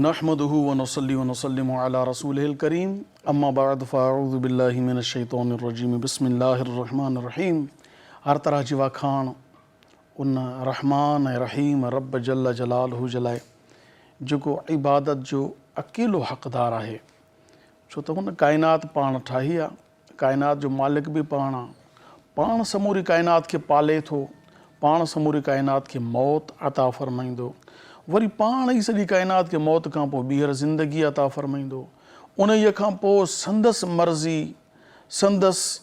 नहमदुहु व नसल्ली व नसल्लिमु अला रसूलिहिल करीम अम्मा बाद फ़अऊज़ु बिल्लाहि मिनश शैतानिर रजीम बिस्मिल्लाहिर रहमानिर रहीम। हर तरह जी वाखाण उन रहमान ऐं रहीम रब जल्ल जलालहु जे लाइ जेको इबादत जो अकेलो हक़दार आहे, छो त हुन काइनात पाण ठाही आहे, काइनात जो मालिक बि पाण आहे, पाण समूरी काइनात खे पाले थो, पाण समूरी काइनात खे मौत अता फ़रमाईंदो, वरी पाण ई सॼी काइनात खे मौत खां पोइ ॿीहर ज़िंदगी अता फ़रमाईंदो। उन खां पोइ संदसि मर्ज़ी संदसि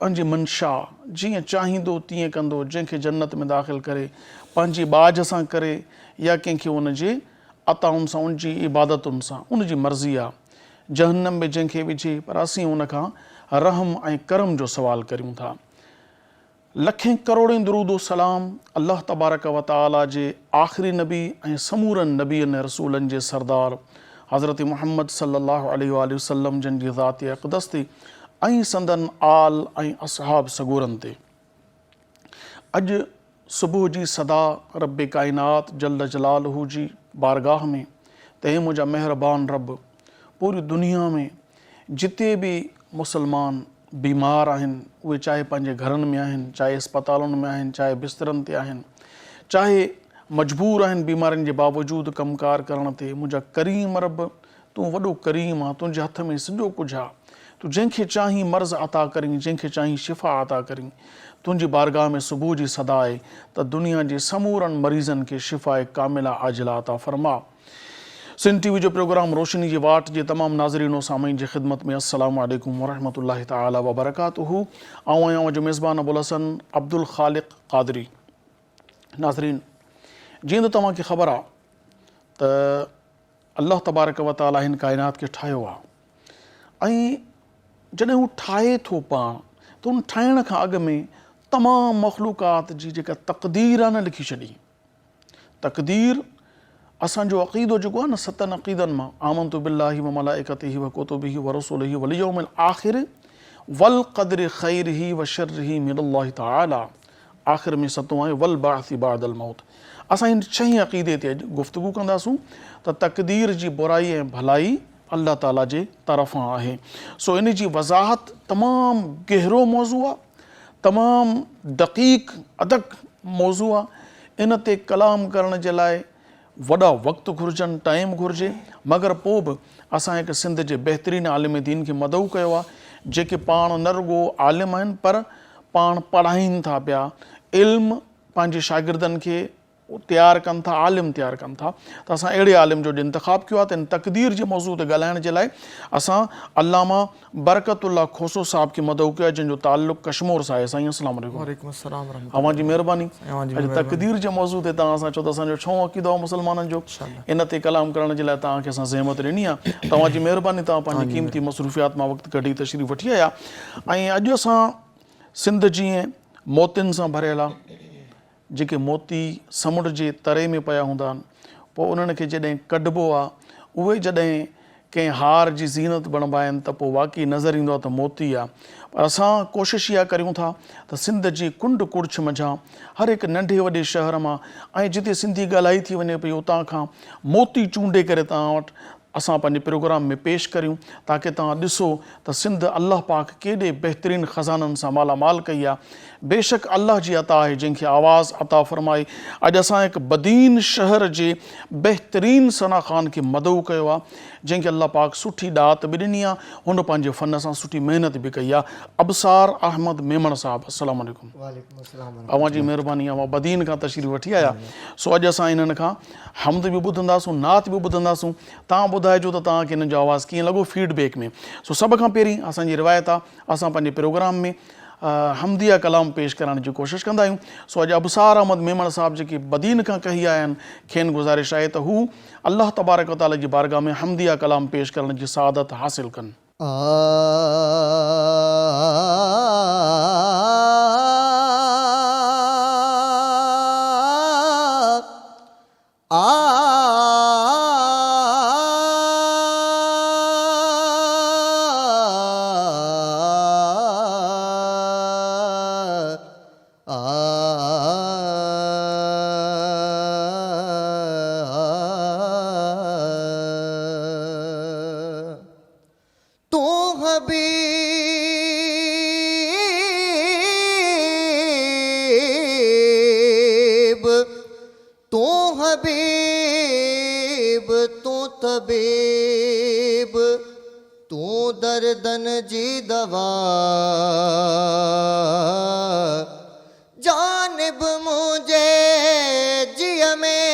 पंहिंजी मंशा जीअं चाहींदो तीअं कंदो, जंहिंखे जन्नत में दाख़िल करे पंहिंजी बाज सां करे या कंहिंखे उन जे अताउनि सां, उन जी इबादतुनि सां, उन जी मर्ज़ी आहे, जहन्नम में जंहिंखे विझे, पर असीं उन खां रहम ऐं करम जो सवाल करियूं था। लखें करोड़ें दुरूदो सलाम अल्लाह तबारक व तआला जे आख़िरी नबी ऐं समूरनि नबीअनि रसूलनि जे सरदार हज़रत मुहम्मद सल्लल्लाहु अलैहि वसल्लम जन जी ज़ात अक़दस ते ऐं संदन आल ऐं असहाब सगोरनि ते। अॼु सुबुह जी सदा रब काइनात जल्ल जलालहू जी बारगाह में, तंहिं मुंहिंजा महिरबान रब पूरी दुनिया में जिते बि मुसलमान बीमार आहिनि, उहे चाहे पंहिंजे घरनि में आहिनि, चाहे अस्पतालुनि में आहिनि, चाहे बिस्तरनि ते आहिनि, चाहे मजबूर आहिनि बीमारियुनि जे बावजूदु कमकार करण ते, मुंहिंजा करीम रब तूं वॾो करीम आहे, तुंहिंजे हथ में सॼो कुझु आहे, तूं जंहिंखे चाहीं मर्ज़ अता करीं, जंहिंखे चाहीं शिफ़ा अता करीं। तुंहिंजी बारगाह में सुबुह जी सदा आहे त दुनिया जे समूरनि मरीज़नि खे शिफ़ा कामिला आजिला अता फ़रमा। सिंध टीवी जो प्रोग्राम रोशनी जी वाट जे तमामु नाज़रीन सामीन जी ख़िदमत में अस्सलामु अलैकुम वरहमतुल्लाहि तआला व बरकातुहू। आऊं आहियां जो मेज़बान अबुल हसन अब्दुल ख़ालिक़ क़ादरी। नाज़रीन, जीअं त तव्हांखे ख़बर आहे त अल्लाह तबारक व तआला हिन काइनात खे ठाहियो आहे, ऐं जॾहिं हू ठाहे थो पाण, त उन ठाहिण खां अॻु में तमामु मख़लूक़ात जी जेका तक़दीर आहे न लिखी छॾी। तक़दीर असांजो अक़ीदो जेको आहे न, सतनि अक़ीदनि मां आमनतु बिल्लाहि व मलाइकतिहि व कुतुबिहि व रसूलिहि वल यौमिल आख़िर वल क़द्रि ख़ैरिहि व शर्रिहि मिनल्लाहि तआला, आख़िर में सतों आहे वल बाअसी बादल मौत। असां हिन छहीं अक़ीदे ते अॼु गुफ़्तगू कंदासूं त तक़दीर जी बुराई ऐं भलाई अल्लाह ताला जे तरफ़ां आहे। सो इन जी वज़ाहत तमामु गहरो मौज़ू आहे, तमामु दक़ीक़ अदक मौज़ू आहे। इन ते कलाम करण जे लाइ वॾा वक़्तु घुरिजनि, टाइम घुरिजे, मगर पोइ बि असां हिकु सिंध जे बहितरीन आलिम दीन खे मदऊ कयो आहे, जेके पाण न रुगो आलिम आहिनि पर पाण पढ़ाइनि था पिया, इल्मु पंहिंजे शागिर्दनि खे तयारु कनि था, आलिम तयारु कनि था। त असां अहिड़े आलिम जो इंतिख़ाब कयो आहे त इन तक़दीर जे मौज़ू ते ॻाल्हाइण जे लाइ असां अल्लामा बरकतुल्लाह खोसो साहिब खे मदऊ कयो आहे, जंहिंजो ताल्लुक़ कश्मीर सां आहे। साईं अस्सलामु अलैकुम। वालेकुम अस्सलाम रहमतुल्लाह। अवां जी महिरबानी। अॼु तक़दीर जे मौज़ू ते तव्हां सां चओ त असांजो छहों अक़ीदो आहे मुसलमाननि जो, इन ते कलाम करण जे लाइ तव्हांखे असां ज़हमत ॾिनी आहे। तव्हांजी महिरबानी, तव्हां पंहिंजी क़ीमती मसरूफ़ियात मां वक़्तु कढी तशरीफ़ वठी आया। ऐं अॼु असां सिंध जीअं मोतियुनि सां भरियल आहे, जेके मोती समुंड जे तरे में पिया हूंदा आहिनि, पोइ उन्हनि खे जॾहिं कढिबो आहे, उहे जॾहिं कंहिं हार जी ज़ीनत बणिबा आहिनि त पोइ वाक़ई नज़र ईंदो आहे त मोती आहे। पर असां कोशिशि इहा करियूं था त सिंध जी कुंड कुड़िछ मंझां हर हिकु नंढे वॾे शहर मां ऐं जिते सिंधी ॻाल्हाई थी वञे पई उतां खां मोती चूंडे करे तव्हां वटि असां पंहिंजे प्रोग्राम में पेश करियूं, ताकी तव्हां ॾिसो त सिंध अल्लाह पाक केॾे बहितरीन ख़ज़ाननि सां मालामाल कई आहे। बेशक अल्लाह जी अता आहे जंहिंखे आवाज़ अता फ़रमाई। अॼु असां हिकु बदीन शहर जे बहितरीन सना ख़ान खे मदऊ कयो आहे, जंहिंखे अल्लाह पाक सुठी ॾात बि ॾिनी आहे, हुन पंहिंजे फ़न सां सुठी महिनत बि कई आहे। अबसार अहमद मेमण साहिबु, अस्सलामु अलैकुम। वालेकुम अस्सलाम। अवां जी महिरबानी, अवां बदीन खां तशरीफ़ वठी आया। सो अॼु असां इन्हनि खां हमद बि ॿुधंदासूं, नात बि ॿुधंदासूं। तव्हां ॿुधाइजो त तव्हांखे हिन जो आवाज़ु कीअं लॻो फीडबैक में। सो सभ खां पहिरीं असांजी रिवायत आहे, असां पंहिंजे प्रोग्राम में हमदिया कलाम पेश करण जी कोशिशि कंदा आहियूं। सो अॼु अबसार अहमद मेमण साहिबु जेके बदीन खां कही आया आहिनि, खेनि गुज़ारिश आहे त हू अल्लाह तबारक व तआला जी बारगाह में हमदिया कलाम पेश करण जी सआदत हासिल कनि। तबीब, तू दर्दन जी दवा, जानिब मुझे जिय में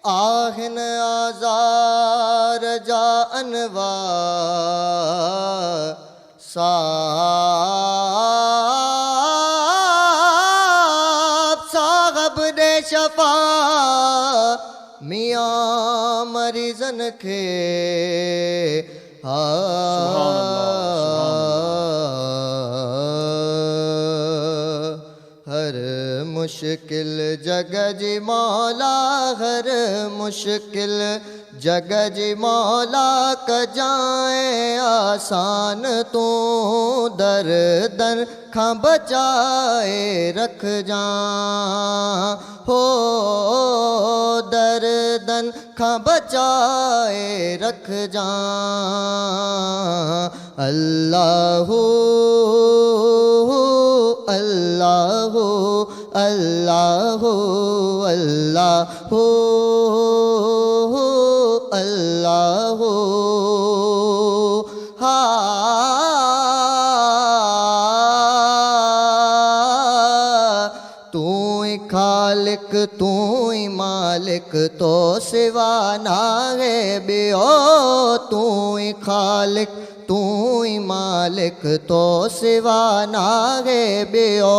आहन आजार जा अनवा, साहब दे शफा मियाँ मरीजन खे हर मुश्किल जग जी मौला, हर मुश्किल जग जी मौला कजाए आसान, तू दर्दन खां बचाए रख जा, हो दर्दन खां बचाए रख जा। अल्लाहु अल्लाहु अल्लाहु अल्लाहु अल्लाहु, तू ही खालिक तू ही मालिक, तो सिवा ना है बियो, तू ही खालिक तू ही मालिक, तो सिवा ना है बियो,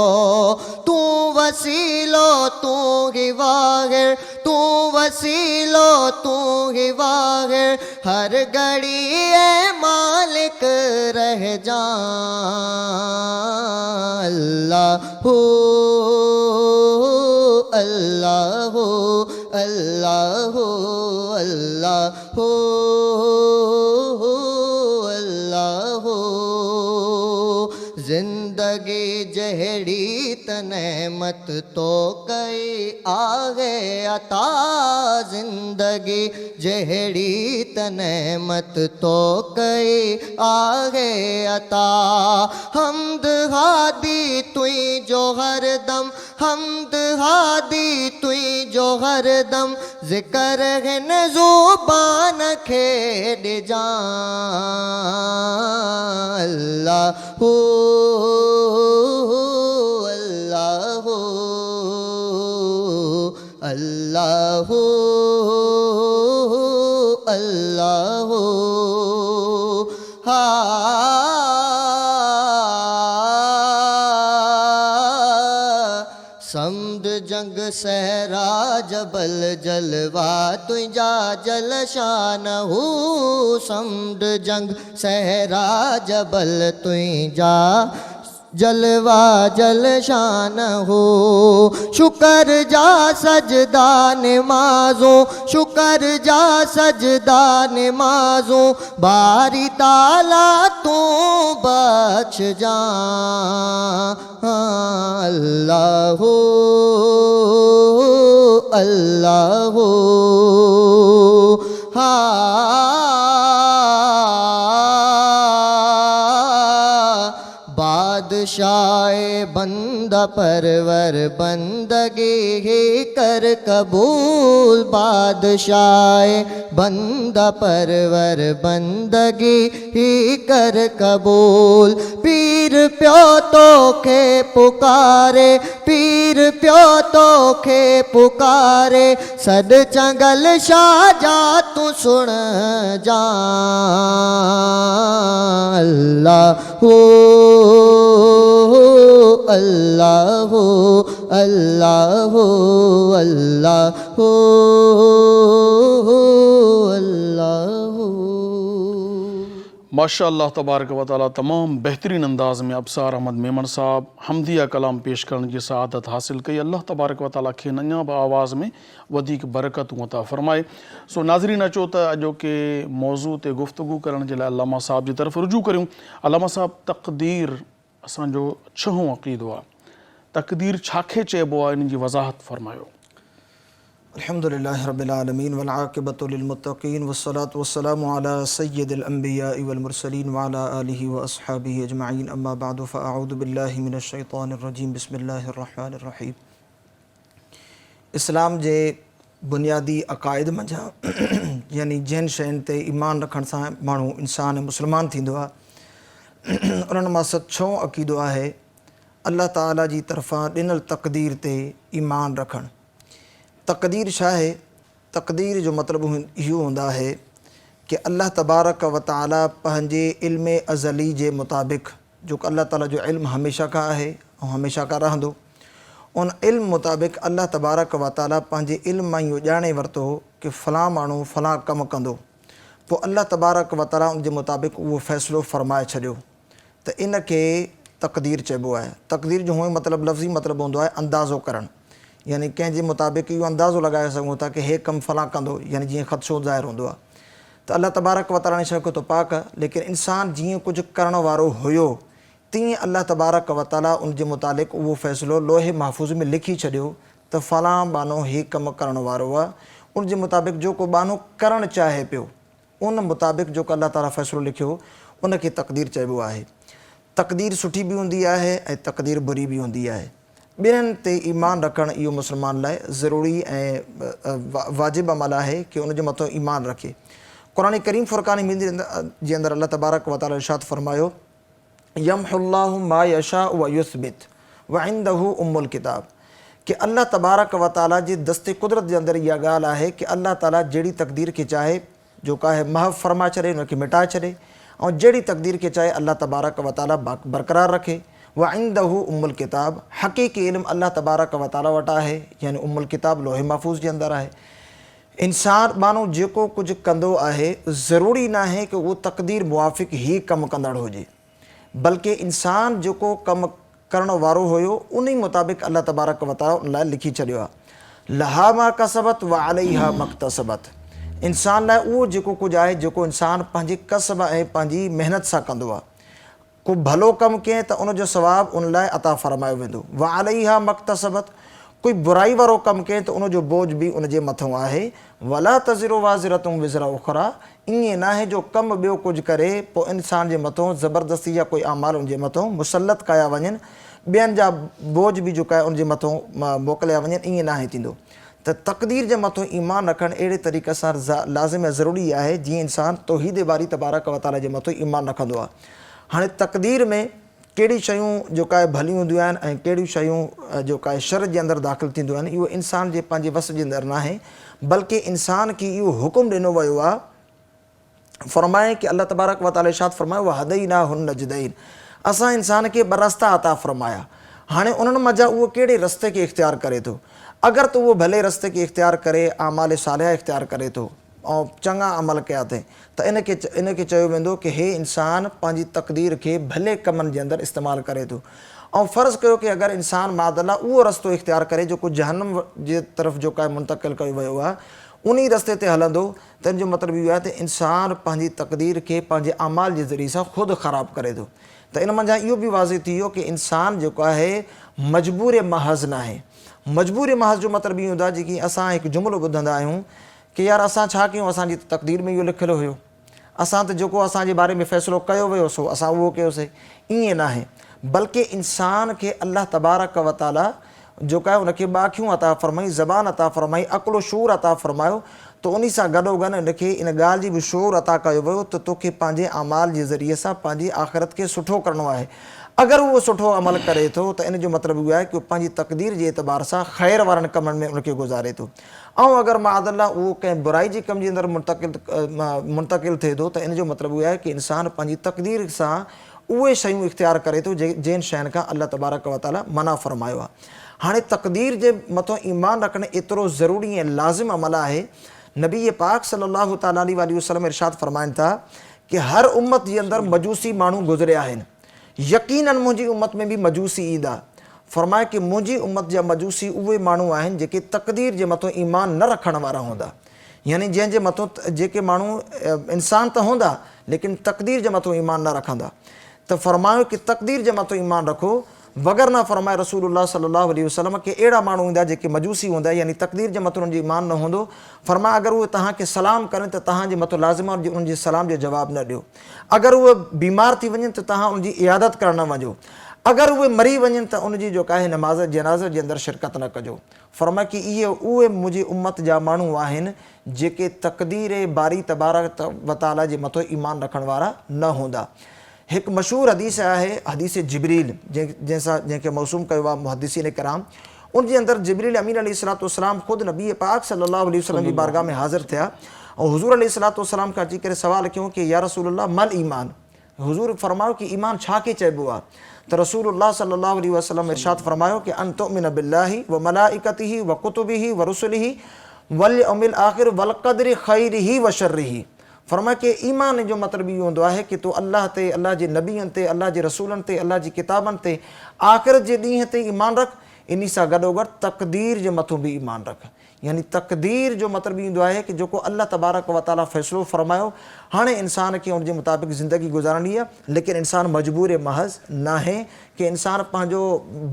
तू वसीलो तू ही वाहिर, तू वसीलो तू ही वाहिर, हर घड़ी ए मालिक रह जा। अल्लाहु अल्लाहु अल्लाहु अल्लाहु अल्लाहु, जिंदगी जहड़ी तनेमत तो कई आगे अता, जिंदगी जहड़ी तनेमत तो कई आगे अता, हमद हादी तुई जो हरदम, हमद हादी तुई जो हरदम, जिक्र है न ज़ुबान खेड़ जा। अल्लाहु अल्लाहु अल्लाहु अल्लाहु, समद जंग सहरा जबल जलवा तुझा जलशान हो, समद जंग सहरा जबल तुझा जलवा जलशान हो, शुक्र जा सजदा नमाज़ों, शुक्र जा सजदा नमाज़ों, बारी ताला तू बख्श जा। अल्लाहु अल्लाहु बादशाह बंदा परवर बंदगी ही कर कबूल, बादशाह बंदा परवर बंदगी ही कर कबूल, पीर प्यो तो के पुकारे, पीर प्यो तो के पुकारे, सद चंगल शाह जा तू सुन जा। अल्लाहु अल्लाहु अल्लाहु अल्लाहु अल्लाहु। माशाअल्लाह तबारक व तआला तमाम बेहतरीन अंदाज़ में अबसार अहमद मेमन साहब हमदिया कलाम पेश करण जी सआदत हासिल कई। अल्लाह तबारक व तआला खे अञा बि आवाज़ में वधीक बरकतूं अता फरमाए। सो नाज़रीन अचो त अॼोके मौज़ू ते गुफ़्तगू करण जे लाइ अल्लामा साहब जी तरफ़ रुजू करियूं। अल्लामा साहब, तक़दीर असांजो छहों अक़ीदो आहे, तक़दीर छाखे चइबो आहे, इन जी वज़ाहत फरमायो। अल्हम्दुलिल्लाहि रब्बिल आलमीन वल आक़िबतु लिल मुत्तक़ीन वस्सलातु वस्सलामु अला सय्यिदिल अंबियाइ वल मुरसलीन व अला आलिहि व अस्हाबिहि अजमईन, अम्मा बअदु फ़अऊज़ु बिल्लाहि मिनश शैतानिर रजीम, बिस्मिल्लाहिर रहमानिर रहीम। इस्लाम जे बुनियादी अक़ाइद मंझां यानी जिन शयुनि ते ईमान रखण सां माण्हू इंसान मुस्लमान थींदो आहे उन्हनि मां सचो अक़ीदो आहे अल्लाह ताला जी तरफ़ां ॾिनल तक़दीर ते ईमान रखणु। तक़दीर छा आहे? तक़दीर जो मतिलबु इहो हूंदो आहे कि अल्लाह तबारक व तआला पंहिंजे इल्म अज़ली जे मुताबिक़, जो अल्लाह ताला जो इल्मु हमेशह खां आहे ऐं हमेशह खां रहंदो, उन इल्म मुताबिक़ अल्लाह तबारक व तआला पंहिंजे इल्म मां इहो ॼाणे वरितो कि फ़लां माण्हू फ़लां कमु कंदो, पोइ अल्लाह तबारक व तआला उन जे मुताबिक़ उहो फ़ैसिलो फ़रमाए छॾियो, त इन खे तक़दीर चइबो आहे। तक़दीर जो हूअं मतिलबु लफ़्ज़ी मतिलबु हूंदो आहे अंदाज़ो करणु, यानी कंहिंजे मुताबिक़ इहो अंदाज़ो लॻाए सघूं था कि हे कमु फ़लां कंदो, यानी जीअं ख़दशो ज़ाहिर हूंदो आहे। त अल्लाह तबारक व तआला ने शइ तो पाक, लेकिन इंसान जीअं कुझु करण वारो हुयो तीअं अल्लाह तबारक व तआला उन जे मुतालिक़ उहो फ़ैसिलो लोहे महफ़ूज़ में लिखी छॾियो त फ़लां बानो ही कमु करण वारो आहे। उन जे मुताबिक़ जो को बानो करणु चाहे पियो उन मुताबिक़ जो अल्लाह ताला फ़ैसिलो लिखियो उन खे तक़दीर चइबो आहे। तक़दीर सुठी बि हूंदी आहे ऐं तक़दीर बुरी बि हूंदी आहे। ॿिन्हिनि ते ईमान रखणु इहो मुस्लमान लाइ ज़रूरी ऐं वाजिबु अमल आहे कि उन जे मथां ईमान रखे। क़ुरान करीम फ़ुरक़ान हमीद जे अंदरि अल्लाह तबारक व तआला इरशाद फ़रमायो यमहुल्लाहु मा यशाउ व युस्बित व इंदहु उम्मुल किताब, कि अल्लाह तबारक व तआला जे दस्ते कुदरत जे अंदरि इहा ॻाल्हि आहे कि अल्लाह ताला जहिड़ी तक़दीर खे चाहे जो का आहे महफ़ फ़रमाए छॾे, उनखे मिटाए छॾे, ऐं जहिड़ी तक़दीर खे चाहे अल्लाह तबारक व तआला बरक़रार रखे। व इंदहु उम्मुल किताब, हक़ीक़ी इल्मु अल्लाह तबारक व तआला वटि आहे, यानी उम्मुल किताब लोहे महफ़ूज़ जे अंदरि आहे। इंसान माण्हू जेको कुझु कंदो आहे ज़रूरी न आहे कि उहो तक़दीर मुवाफ़िक़ ई कमु कंदड़ हुजे, बल्कि इंसान जेको कमु करण वारो हुयो उन ई मुताबिक़ अल्लाह तबारक व तआला उन लाइ लिखी छॾियो आहे। लहा मा कसबत व अलैहा मक्तसबत, इंसान लाइ उहो जेको कुझु आहे जेको इंसान पंहिंजे कसब ऐं पंहिंजी महिनत सां कंदो आहे। को भलो कमु कयईं त उनजो सवाबु उन लाइ अता फ़रमायो वेंदो। व अलैहा मक्तसबत, कोई बुराई वारो कमु कयईं त उनजो बोझ बि उन जे मथां आहे। वला तज़िरु वाज़िरतुम विज़रा उख़रा, ईअं न आहे जो कमु ॿियो कुझु करे पोइ इंसान जे मथां ज़बरदस्ती जा कोई अमाल उन जे मथां मुसलत कया वञनि, ॿियनि जा बोझ बि जेका आहे उन जे मथां मोकिलिया वञनि, ईअं न आहे थींदो। त तक़दीर जे मथां ईमान रखणु अहिड़े तरीक़े सां लाज़िम ऐं ज़रूरी आहे जीअं इंसान तौहीद बारी तबारक व तआला जे मथां ईमान रखंदो आहे। हाणे तक़दीर में कहिड़ी शयूं जेका आहे भलियूं हूंदियूं आहिनि ऐं कहिड़ियूं शयूं जेका आहे शर जे अंदरि दाख़िल थींदियूं आहिनि, इहो इंसान जे पंहिंजे वस जे अंदरि न आहे, बल्कि इंसान खे इहो हुकुम ॾिनो वियो आहे फ़रमाए कि अल्लाह तबारक व तआला इरशाद फ़रमायो व हदैनाहुन नजदैन, असां इंसान खे ॿ रस्ता अता फ़रमाया। हाणे उन्हनि मंझां उहो कहिड़े रस्ते खे इख़्तियार करे थो। अगरि त उहो भले रस्ते खे इख़्तियार करे आमाल सालिहा इख़्तियार करे थो ऐं चङा अमल कया अथई त इन खे चयो वेंदो कि हे इंसान पंहिंजी तक़दीर खे भले कमनि जे अंदरि इस्तेमालु करे थो। ऐं फ़र्ज़ु कयो कि अगरि इंसान मादल्ला उहो रस्तो इख़्तियार करे जेको जहन्नम जे तरफ़ जेको आहे मुंतक़िल कयो वियो आहे, उन रस्ते ते हलंदो त इन जो मतिलबु इहो आहे त इंसान पंहिंजी तक़दीर खे पंहिंजे अमाल जे ज़रिए सां ख़ुदि ख़राबु करे थो। त इन मंझां इहो बि वाज़िह थी वियो कि इंसान जेको आहे मजबूर महज़ न आहे। मजबूर महज़ जो मतिलबु इहो हूंदो आहे जेकी असां हिकु जुमिलो ॿुधंदा आहियूं कि यार असां छा कयूं, असांजी तक़दीर में इहो लिखियलु हुयो, असां त जेको असांजे बारे में फ़ैसिलो कयो वियो सो असां उहो कयोसीं, ईअं न आहे। बल्कि इंसान खे अल्लाह तबारक व तआला जेका आहे उनखे ॿ अखियूं अता फ़रमाई, ज़बान अता फ़रमाई, अक़ुल शूर अता फ़रमायो, त उन सां गॾोगॾु इनखे इन ॻाल्हि जी बि शूर अता कयो वियो त तोखे पंहिंजे अमाल जे ज़रिए सां पंहिंजी आख़िरत खे सुठो करिणो आहे। अगरि उहो सुठो अमल करे थो त इन जो मतिलबु इहो आहे कि पंहिंजी तक़दीर जे एतबार सां ख़ैर वारनि कमनि में उनखे गुज़ारे थो। ऐं अगरि माअज़ल्लाह उहो कंहिं बुराई जे कम जे अंदरि मुंतक़िल थिए थो त इन जो मतिलबु इहो आहे कि इंसान पंहिंजी तक़दीर सां उहे शयूं इख़्तियार करे थो जिन शयुनि खां अल्लाह तबारक व तआला मना फ़रमायो आहे। हाणे तक़दीर जे मथां ईमान रखणु एतिरो ज़रूरी ऐं लाज़िम अमल आहे। नबी पाक सल्लल्लाहु तआला अलैहि वसल्लम इरशाद फ़रमाइनि था कि हर उम्मत जे अंदरि मजूसी माण्हू गुज़रिया आहिनि, यकीनन मुंहिंजी उम्मत में बि मजूसी ईंदा। फ़रमाए कि मुंहिंजी उम्मत जा मजूसी उहे माण्हू आहिनि जेके तक़दीर जे मथां ईमान न रखण वारा हूंदा, यानी जंहिंजे मथां जेके माण्हू इंसान त हूंदा लेकिन तक़दीर जे मथां ईमान न रखंदा। त फ़रमायो कि तक़दीर जे मथां ईमान रखो, वग़ैरह न फ़रमाए रसूलुल्लाह सल्लल्लाहु अलैहि वसल्लम कि अहिड़ा माण्हू हूंदा जेके मजूसी हूंदा, यानी तक़दीर जे मथां उनजो ईमान न हूंदो। फ़रमाए अगरि उहे तव्हांखे सलाम कनि त तव्हांजे मथां लाज़िम आहे उनजे सलाम जो जवाबु न ॾियो। अगरि उहे बीमार थी वञनि त तव्हां उनजी इयादत करणु न वञो। अगरि उहे मरी वञनि त उनजी जेका आहे नमाज़ जनाज़ जे अंदरि शिरकत न कजो। फरमाए कि इहे उहे मुंहिंजी उम्मत जा माण्हू आहिनि जेके तक़दीर बारी तबारक व तआला जे मथां ईमान रखण वारा न हूंदा। हिकु मशहूरु हदीस आहे हदीस जिब्रील, जंहिंखे मौसूम कयो आहे मुहद्दिसीन किराम। उन जे अंदरि जिब्रील अमीन अलैहिस्सलाम ख़ुदि नबी पाक सल्लल्लाहु अलैहि वसल्लम जी बारगाह में हाज़िर थिया ऐं हुज़ूर अलैहिस्सलाम खां अची करे सवाल कयूं कि या रसूलल्लाह मल ईमान, हुज़ूर फरमायो कि ईमान छा खे चइबो आहे? त रसूलुल्लाह सल्लल्लाहु अलैहि वसल्लम इरशाद फरमायो कि अन तुमिन बिल्लाहि व मलाइकतिही व कुतुबिही व रुसुलिही वल यौमिल आखिर वल क़द्रि खैरिही व शर्रिही। फरमाए कि ईमान जो मतिलबु इहो हूंदो आहे कि तूं अल्लाह ते, अल्लाह जे नबीअनि ते, अल्लाह जे रसूलनि ते, अल्लाह जी किताबनि ते, आख़िरत जे ॾींहं ते ईमान रख। इन सां गॾोगॾु तक़दीर जे मथां बि ईमान रख। यानी तक़दीर जो मतिलबु ईंदो आहे कि जेको अल्लाह तबारक व तआला फ़ैसिलो फरमायो हाणे इंसान खे उनजे मुताबिक़ ज़िंदगी गुज़ारणी आहे, लेकिन इंसान मजबूर महज़ न आहे कि इंसान पंहिंजो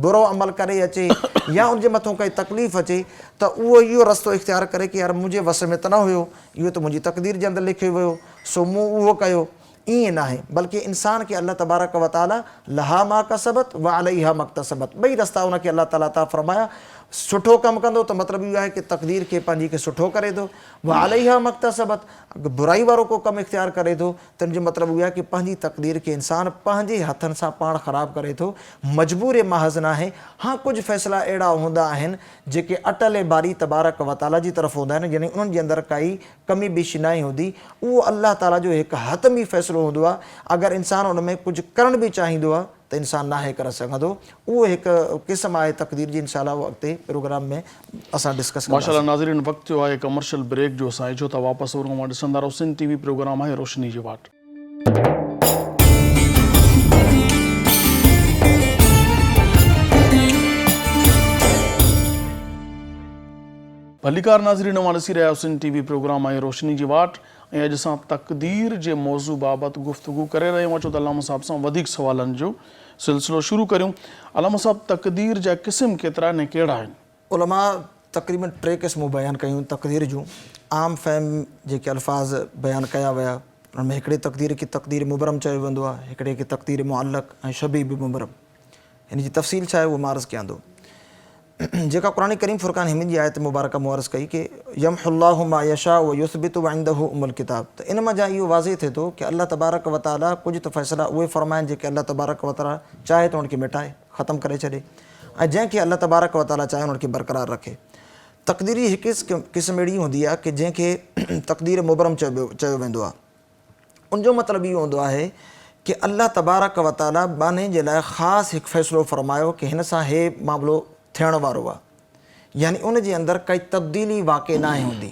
बुरो अमल करे अचे या उनजे मथां काई तकलीफ़ अचे त उहो इहो रस्तो इख़्तियार करे कि यार मुंहिंजे वस में त न हुयो, इहो त मुंहिंजी तक़दीर जे अंदरि लिखियो वियो, सो मूं उहो कयो। ईअं न आहे, बल्कि इंसान खे अल्लाह तबारक व तआला लहा मा कसबत व अलैहा मक्तसबत, ॿई रस्ता उनखे अल्लाह ताला ता फरमाया। सुठो कमु कंदो त मतिलबु इहो आहे कि तक़दीर खे पंहिंजी खे सुठो करे थो, व अलैहा मक्तसबत, बुराई वारो को कमु इख़्तियार करे थो त हिन जो मतिलबु इहो आहे कि पंहिंजी तक़दीर खे इंसान पंहिंजे हथनि सां पाण ख़राबु करे थो, मजबूर महज़ न आहे। हाँ, कुझु फ़ैसिला अहिड़ा हूंदा आहिनि जेके अटल बारी तबारक व तआला जी तरफ़ हूंदा आहिनि, यानी उन्हनि जे अंदरि काई कमी बेशी न हूंदी, उहो अल्लाह ताला जो हिकु हतमी फ़ैसिलो हूंदो आहे। अगरि इंसान उन में कुझु करण बि चाहींदो आहे त इंसान नाहे करे सघंदो। उहो हिकु क़िस्म आहे तक़दीर जी, इंशाअल्लाह अॻिते प्रोग्राम में असां डिस्कस कंदासीं। माशाअल्लाह नाज़रीन, वक़्तु थियो आहे कमर्शियल ब्रेक जो। असां इजो था वापसि वरूं मां ॾिसंदा रहो सिंध टीवी प्रोग्राम आहे रोशनी जी वाट। भलीकार नाज़रीन, मां ॾिसी रहिया सिंध टीवी प्रोग्राम आहे रोशनी जी वाट ऐं अॼु असां तक़दीर जे मौज़ू बाबति गुफ़्तगू करे रहिया आहियूं। अचो त अलामा साहिब सां वधीक सवालनि जो सिलसिलो शुरू करियूं। अलामा साहिब, तक़दीर जा क़िस्म केतिरा आहिनि, कहिड़ा आहिनि? उलमा तक़रीबन 3 क़िस्मूं बयानु कयूं तक़दीर जूं। आम फ़हम जेके अल्फाज़ बयानु कया विया उन में हिकिड़े तक़दीर खे तक़दीर मुबरम चयो वेंदो आहे, हिकिड़े खे तक़दीर मुअल्लक़ ऐं शबीह बि मुबरम। हिन जी तफ़सील छा आहे उहो मां अर्ज़ु कयां थो। जेका क़ुरान करीम फ़ुरक़ान हिमिन जी आयत मुबारक में अर्ज़ु कई कि यमहुल्लाहु मा यशा व युस्बितु व इंदहु उमुल किताब, त इन मां जा इहो वाज़े थिए थो कि अल्लाह तबारक व तआला कुझु त फ़ैसिला उहे फ़रमाइनि जेके अल्लाह तबारक व तआला चाहे त उनखे मिटाए ख़तमु करे छॾे, ऐं जंहिंखे अल्लाह तबारक व तआला चाहे उनखे बरक़रार रखे। तक़दीरी हिकु क़िस्म अहिड़ी हूंदी आहे कि जंहिंखे तक़दीर मुबरम चयो वेंदो आहे। उनजो मतिलबु इहो हूंदो आहे कि अल्लाह तबारक व तआला बाने जे लाइ ख़ासि हिकु फ़ैसिलो फ़रमायो कि हिन सां हे मामिलो थियण वारो आहे, यानी उन जे अंदरि काई तब्दीली वाक़ई न हूंदी,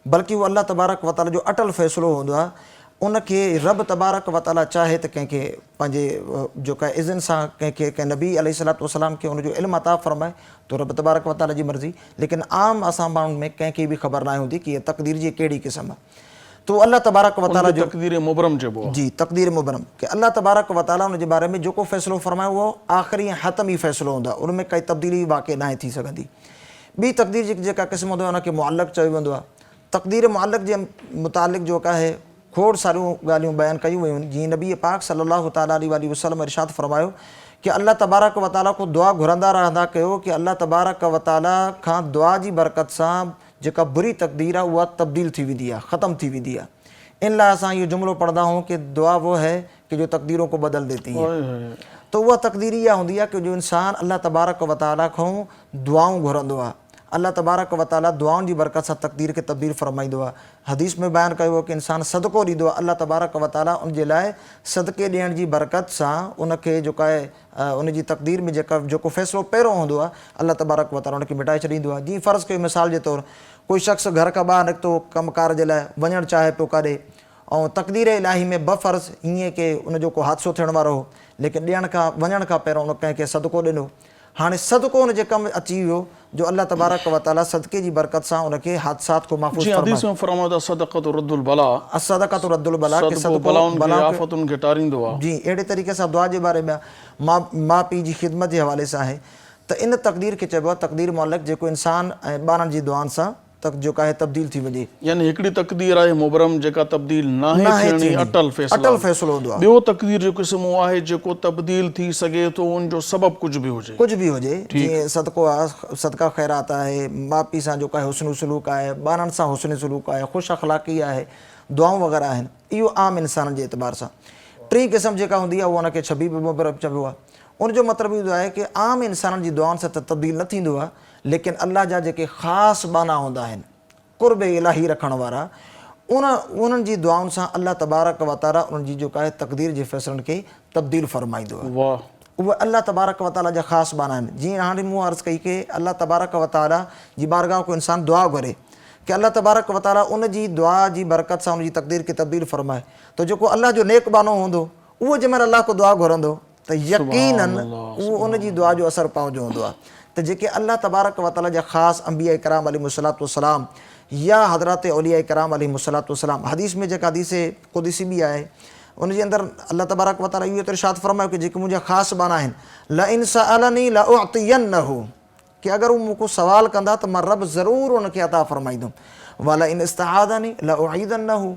बल्कि उहो अल्लाह तबारक व तआला जो अटल फ़ैसिलो हूंदो आहे। उनखे रब तबारक व तआला चाहे त कंहिंखे पंहिंजे जेका इज़न सां कंहिं नबी अलैहिस्सलातु वस्सलाम खे उनजो इल्मु अता फ़रमाए तो रब तबारक व तआला जी मर्ज़ी, लेकिन आम असां माण्हुनि में कंहिंखे बि ख़बर न हूंदी कि हीअ तक़दीर जी कहिड़ी क़िस्म आहे। तो अल्लाह तबारक व तआला जो तक़दीर मुबरम चइबो आहे। जी, तक़दीर मुबरम कि अल्लाह तबारक व तआला उन जे बारे में जेको फ़ैसिलो फ़रमाए उहो आख़िरी हतमी फ़ैसिलो हूंदो आहे, उन में काई तब्दीली वाक़ई न थी सघंदी। ॿी तक़दीर जी जेका क़िस्म हूंदो आहे उनखे मुअल्लक़ चयो वेंदो आहे। तक़दीर मुअल्लक़ जे मुतालिक़ जेका आहे खोड़ सारियूं ॻाल्हियूं बयानु कयूं वियूं आहिनि। जीअं नबी पाक सल्लल्लाहु तआला अलैहि वसल्लम इरशाद फ़रमायो कि अल्लाह तबारक व तआला को दुआ घुरंदा रहंदा कयो कि अल्लाह तबारक व तआला खां दुआ जी बरकत सां जेका बुरी तक़दीर आहे उहा तब्दील थी वेंदी आहे, ख़तमु थी वेंदी आहे। इन लाइ असां इहो जुमिलो पढ़ंदा आहियूं कि दुआ वो है कि जो तक़दीरों को बदल देती है। तो उहा तक़दीर इहा हूंदी आहे कि जो इंसान अल्लाह तबारक व तआला खां दुआऊं घुरंदो आहे, अल्लाह तबारक व तआला दुआउनि जी बरकत सां तक़दीर खे तब्दील फ़रमाईंदो आहे। हदीस में बयानु कयो कि इंसान सदको ॾींदो आहे, अल्लाह तबारक व तआला उन जे लाइ सदके ॾियण जी बरकत सां उनखे जेका आहे उन जी तक़दीर में जेको फ़ैसिलो पहिरियों हूंदो आहे अल्लाह तबारक व तआला उनखे मिटाए छॾींदो आहे। जीअं फ़र्ज़ु कयो मिसाल जे तौरु कोई शख़्स घर खां ॿाहिरि निकितो कमकार जे लाइ वञणु चाहे पियो काॾे, ऐं तक़दीर इलाही में फ़र्ज़ हीअं कि उनजो को हादसो थियण वारो हो, लेकिन वञण खां पहिरियों उन कंहिंखे सदको ॾिनो। हाणे सदको उनजे कमु अची वियो जो अल्लाह तबारक व तआला सदके जी बरकत सां उनखे हादसात को महफ़ूज़ जी अहिड़े तरीक़े सां दुआ जे बारे में माउ पीउ जी ख़िदमत जे हवाले सां आहे। त इन तक़दीर खे चइबो आहे तक़दीर मुअल्लक़, जेको इंसान ऐं ॿारनि जी दुआनि सां तक जेका आहे तब्दील थी वञे। यानी हिकिड़ी तक़दीर आहे मुबरम जेका तब्दील नाहे थियणी, अटल फ़ैसिलो हूंदो आहे। ॿियो तक़दीर जो क़िस्म उहो आहे जेको तब्दील थी सघे थो, उनजो सबबु कुझु बि हुजे। जीअं सदको आहे, सदका ख़ैरात आहे, माउ पीउ सां जेको आहे हुस्न सलूक आहे, ॿारनि सां हुस्न सलूक आहे, ख़ुशि अख़लाक़ी आहे, दुआऊं वग़ैरह आहिनि। इहो आम इंसान जे एतबार सां। टी क़िस्म जेका हूंदी आहे उहा उनखे छबीब मुबरम चइबो आहे। उनजो मतिलबु इहो आहे कि आम इंसाननि जी दुआउनि सां त तब्दील न थींदो आहे, लेकिन अल्लाह जा जेके ख़ासि बाना हूंदा आहिनि, क़ुर्ब इलाही रखण वारा, उन्हनि जी दुआउनि सां अल्लाह तबारक व तआला उन्हनि जी जेका आहे तक़दीर जे फ़ैसिलनि खे तब्दील फ़रमाईंदो आहे। उहे अल्लाह तबारक व तआला जा ख़ासि बाना आहिनि। जीअं हाणे मूं अर्ज़ु कई कि अल्लाह तबारक व तआला जी बारगाह को इंसान दुआ घुरे कि अल्लाह तबारक व तआला उन जी दुआ जी बरकत सां उन जी तक़दीर खे तब्दील फ़रमाए, त जेको अल्लाह जो नेक बानो हूंदो उहो जंहिंमहिल अल्लाह को दुआ घुरंदो त यकीनन उहो उन जी दुआ जो असरु पहुचंदो हूंदो आहे। त जेके अल्लाह तबारक व तआला जा ख़ासि अंबिया कराम अलैहिमुस्सलातु वस्सलाम या हज़रात औलिया कराम अलैहिमुस्सलातु वस्सलाम, हदीस में जेका हदीस क़ुदसी बि आहे, उनजे अंदरि अल्लाह तबारक व तआला इहो त इरशाद फ़रमायो कि जेके मुंहिंजा ख़ासि बाना आहिनि, ला इन सअलनी ला उअतियन्नहु, कि अगरि उहो मूंखां सवाल कंदा त मां रब ज़रूरु उनखे अता फ़रमाईंदुमि। वला इन इस्तआदनी ला उईदन्नहु,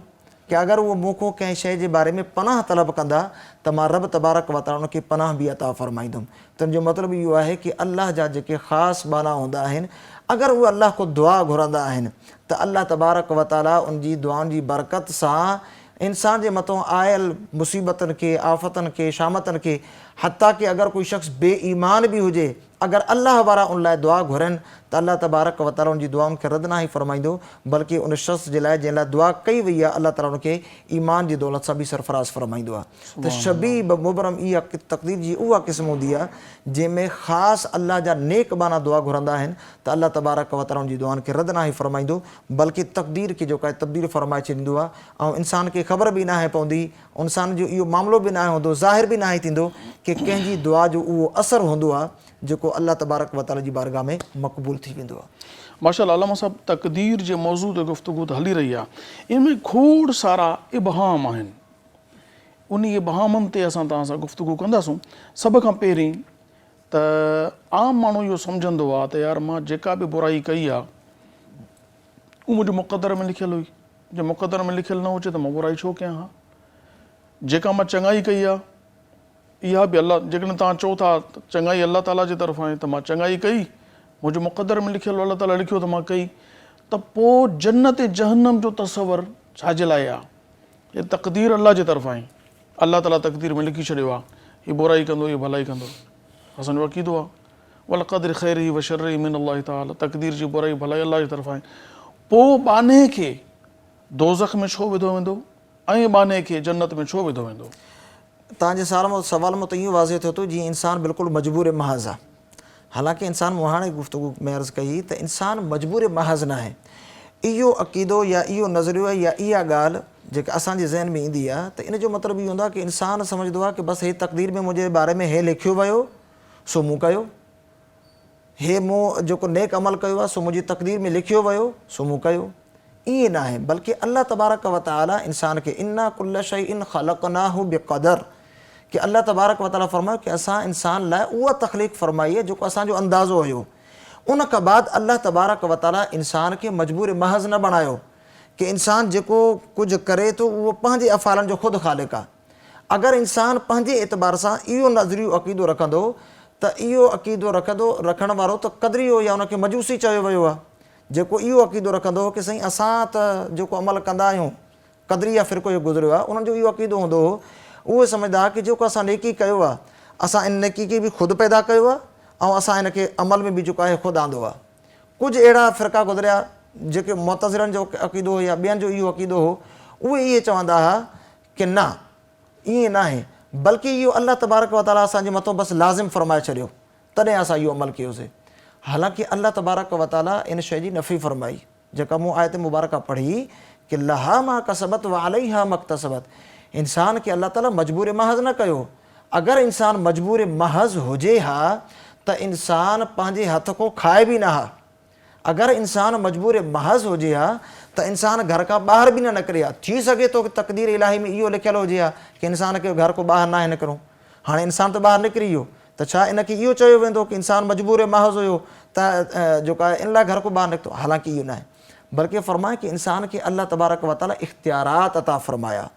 कि अगरि उहो मूंखां कंहिं शइ जे बारे में पनाह तलब कंदा त मां रब तबारक व तआला उनखे पनाह बि अता फ़रमाईंदुमि। त उनजो मतिलबु इहो आहे कि अल्लाह जा जेके ख़ासि बाना हूंदा आहिनि, अगरि उहे अल्लाह को दुआ घुरंदा आहिनि त अल्लाह तबारक व तआला उन जी दुआउनि जी बरकत सां इंसान जे मथां आयल मुसीबतनि खे, आफ़तनि खे, शामतनि खे, हता कि अगरि कोई शख़्स बेईमान बि हुजे, अगरि अल्लाह वारा उन लाइ दुआ घुरनि त अल्लाह तबारक व तआला उन जी दुआउनि खे रद्द न ई फ़रमाईंदो, बल्कि उन शख़्स जे लाइ जंहिं लाइ दुआ कई वई आहे अल्लाह ताला उनखे ईमान जी दौलत सां बि सरफ़राज़ फ़रमाईंदो आहे। त शबीब मुबरम इहा तक़दीर जी उहा क़िस्म हूंदी आहे जंहिंमें ख़ासि अल्लाह जा नेक बाना दुआ घुरंदा आहिनि त अल्लाह तबारक व तआला उन जी दुआउनि खे रद्द न ई फ़रमाईंदो, बल्कि तक़दीर खे जेको आहे तब्दील फ़रमाए छॾींदो आहे। ऐं इंसान खे ख़बर बि न आहे पवंदी, इंसान जो इहो मामिलो बि न आहे हूंदो, ज़ाहिर बि न आहे थींदो कि कंहिंजी दुआ जो उहो असरु हूंदो आहे जेको अल्लाह तबारक व तआला जी बारगाह में मक़बूल थी वेंदो आहे। माशाअल्लाह। अल्लामा साहब, तक़दीर जे मौज़ू ते गुफ़्तगू त हली रही आहे, इनमें खोड़ सारा इबहाम आहिनि। उन इबहामनि ते असां तव्हां सां गुफ़्तगू कंदासूं। सभ खां पहिरीं त आम माण्हू इहो सम्झंदो आहे त यार मां जेका बि बुराई कई आहे उहो मुंहिंजे मुक़दर में लिखियलु हुई, जे मुक़दर में लिखियलु न हुजे त मां बुराई छो कयां हा। जेका मां चङाई कई आहे इहा बि अल्लाह, जेकॾहिं तव्हां चओ था त चङाई अल्लाह ताला जे तरफ़ां आहे त मां चङाई कई, मुंहिंजे मुक़दर में लिखियलु अल्लाह ताला लिखियो त मां कई, त पोइ जन्नत जहन्नम जो तसवर छाजे लाइ आहे? हे तक़दीर अल्लाह जे तरफ़ां आहे। अल्लाह ताला तक़दीर में लिखी छॾियो आहे हीअ बुराई कंदो, हीअ भलाई कंदो। असांजो अक़ीदो आहे वल क़द्र ख़ैरिही व शर्रिही मिन अल्लाह ताला, तक़दीर जी बुराई भलाई अल्लाह जे तरफ़ां आहे। पोइ बाने खे दोज़ख में छो विधो वेंदो ऐं बाने खे जन्नत में छो विधो वेंदो? तव्हांजे सवाल में त इहो वाज़े थियो थो जीअं इंसान बिल्कुलु मजबूर महज़ आहे। हालांकि इंसान मूं हाणे गुफ़्तगू में अर्ज़ु कई त इंसान मजबूर महज़ न आहे। इहो अक़ीदो या इहो नज़रियो आहे या इहा ॻाल्हि जेका असांजे ज़हन में ईंदी आहे त इन जो मतिलबु इहो हूंदो आहे कि इंसानु सम्झंदो आहे कि बसि हे तक़दीर में मुंहिंजे बारे में हे लिखियो वियो सो मूं कयो, हे मूं जेको नेक अमल कयो आहे सो मुंहिंजी तक़दीर में लिखियो वियो सो मूं कयो। ईअं न आहे, बल्कि अल्लाह तबारक व तआला इंसान खे इन्ना कुल्ल शैइन ख़लक़नाहु बिक़दर, कि अल्लाह तबारक व तआला फ़रमायो कि असां इंसान लाइ उहा तख़लीक़ फ़रमाई आहे जेको असांजो अंदाज़ो हुयो। उन खां बाद अल्लाह तबारक व तआला इंसान खे मजबूर महज़ न बणायो कि इंसान जेको कुझु करे थो उहो पंहिंजे अफ़ालनि जो ख़ुदि ख़ालिक़ आहे। अगरि इंसान पंहिंजे एतबार सां इहो नज़रियो अक़ीदो रखंदो त इहो अक़ीदो रखण वारो त क़दरियो या उनखे मजूसी चयो वियो आहे। जेको इहो अक़ीदो रखंदो कि साईं असां त जेको अमल कंदा आहियूं, क़दरिया फ़िरक़ो जो गुज़रियो आहे, उन्हनि जो इहो अक़ीदो हूंदो हो, उहे सम्झंदा कि जेको असां नेकी कयो आहे असां इन नेकी खे बि ख़ुदि पैदा कयो आहे ऐं असां इन खे अमल में बि जेको आहे ख़ुदि आंदो आहे। कुझु अहिड़ा फ़िरक़ा गुज़रिया जेके मुअतज़िलनि जो अक़ीदो हो या ॿियनि जो इहो अक़ीदो हो, उहे इहे चवंदा हुआ कि न ईअं न आहे, बल्कि इहो अल्लाह तबारक व तआला असांजे मथां बसि लाज़िम फ़रमाए छॾियो तॾहिं असां इहो अमल कयोसीं। हालांकि अल्लाह तबारक व तआला इन शइ जी नफ़ी फ़रमाई जेका मूं आयत मुबारका पढ़ी कि लहा मा कसबत व अलैहा मक्तसबत। इंसान खे अल्लाह ताला मजबूर महज़ न कयो। अगरि इंसान मजबूर महज़ हुजे हा त इंसान पंहिंजे हथ को खाए बि न हा। अगरि इंसान मजबूर महज़ हुजे हा त इंसान घर खां ॿाहिरि बि न निकिरे हा। थी सघे थो कि तक़दीर इलाही में इहो लिखियलु हुजे हा कि इंसान खे घर को ॿाहिरि न आहे निकिरूं। हाणे इंसान त ॿाहिरि निकिरी वियो त छा इनखे इहो चयो वेंदो कि इंसान मजबूर महज़ हुयो त जेको आहे इन लाइ घर को ॿाहिरि निकितो? हालांकि इहो न आहे। बल्कि फ़रमाए कि इंसान खे अल्लाह तबारक व तआला इख्तियारात अता फ़रमाया,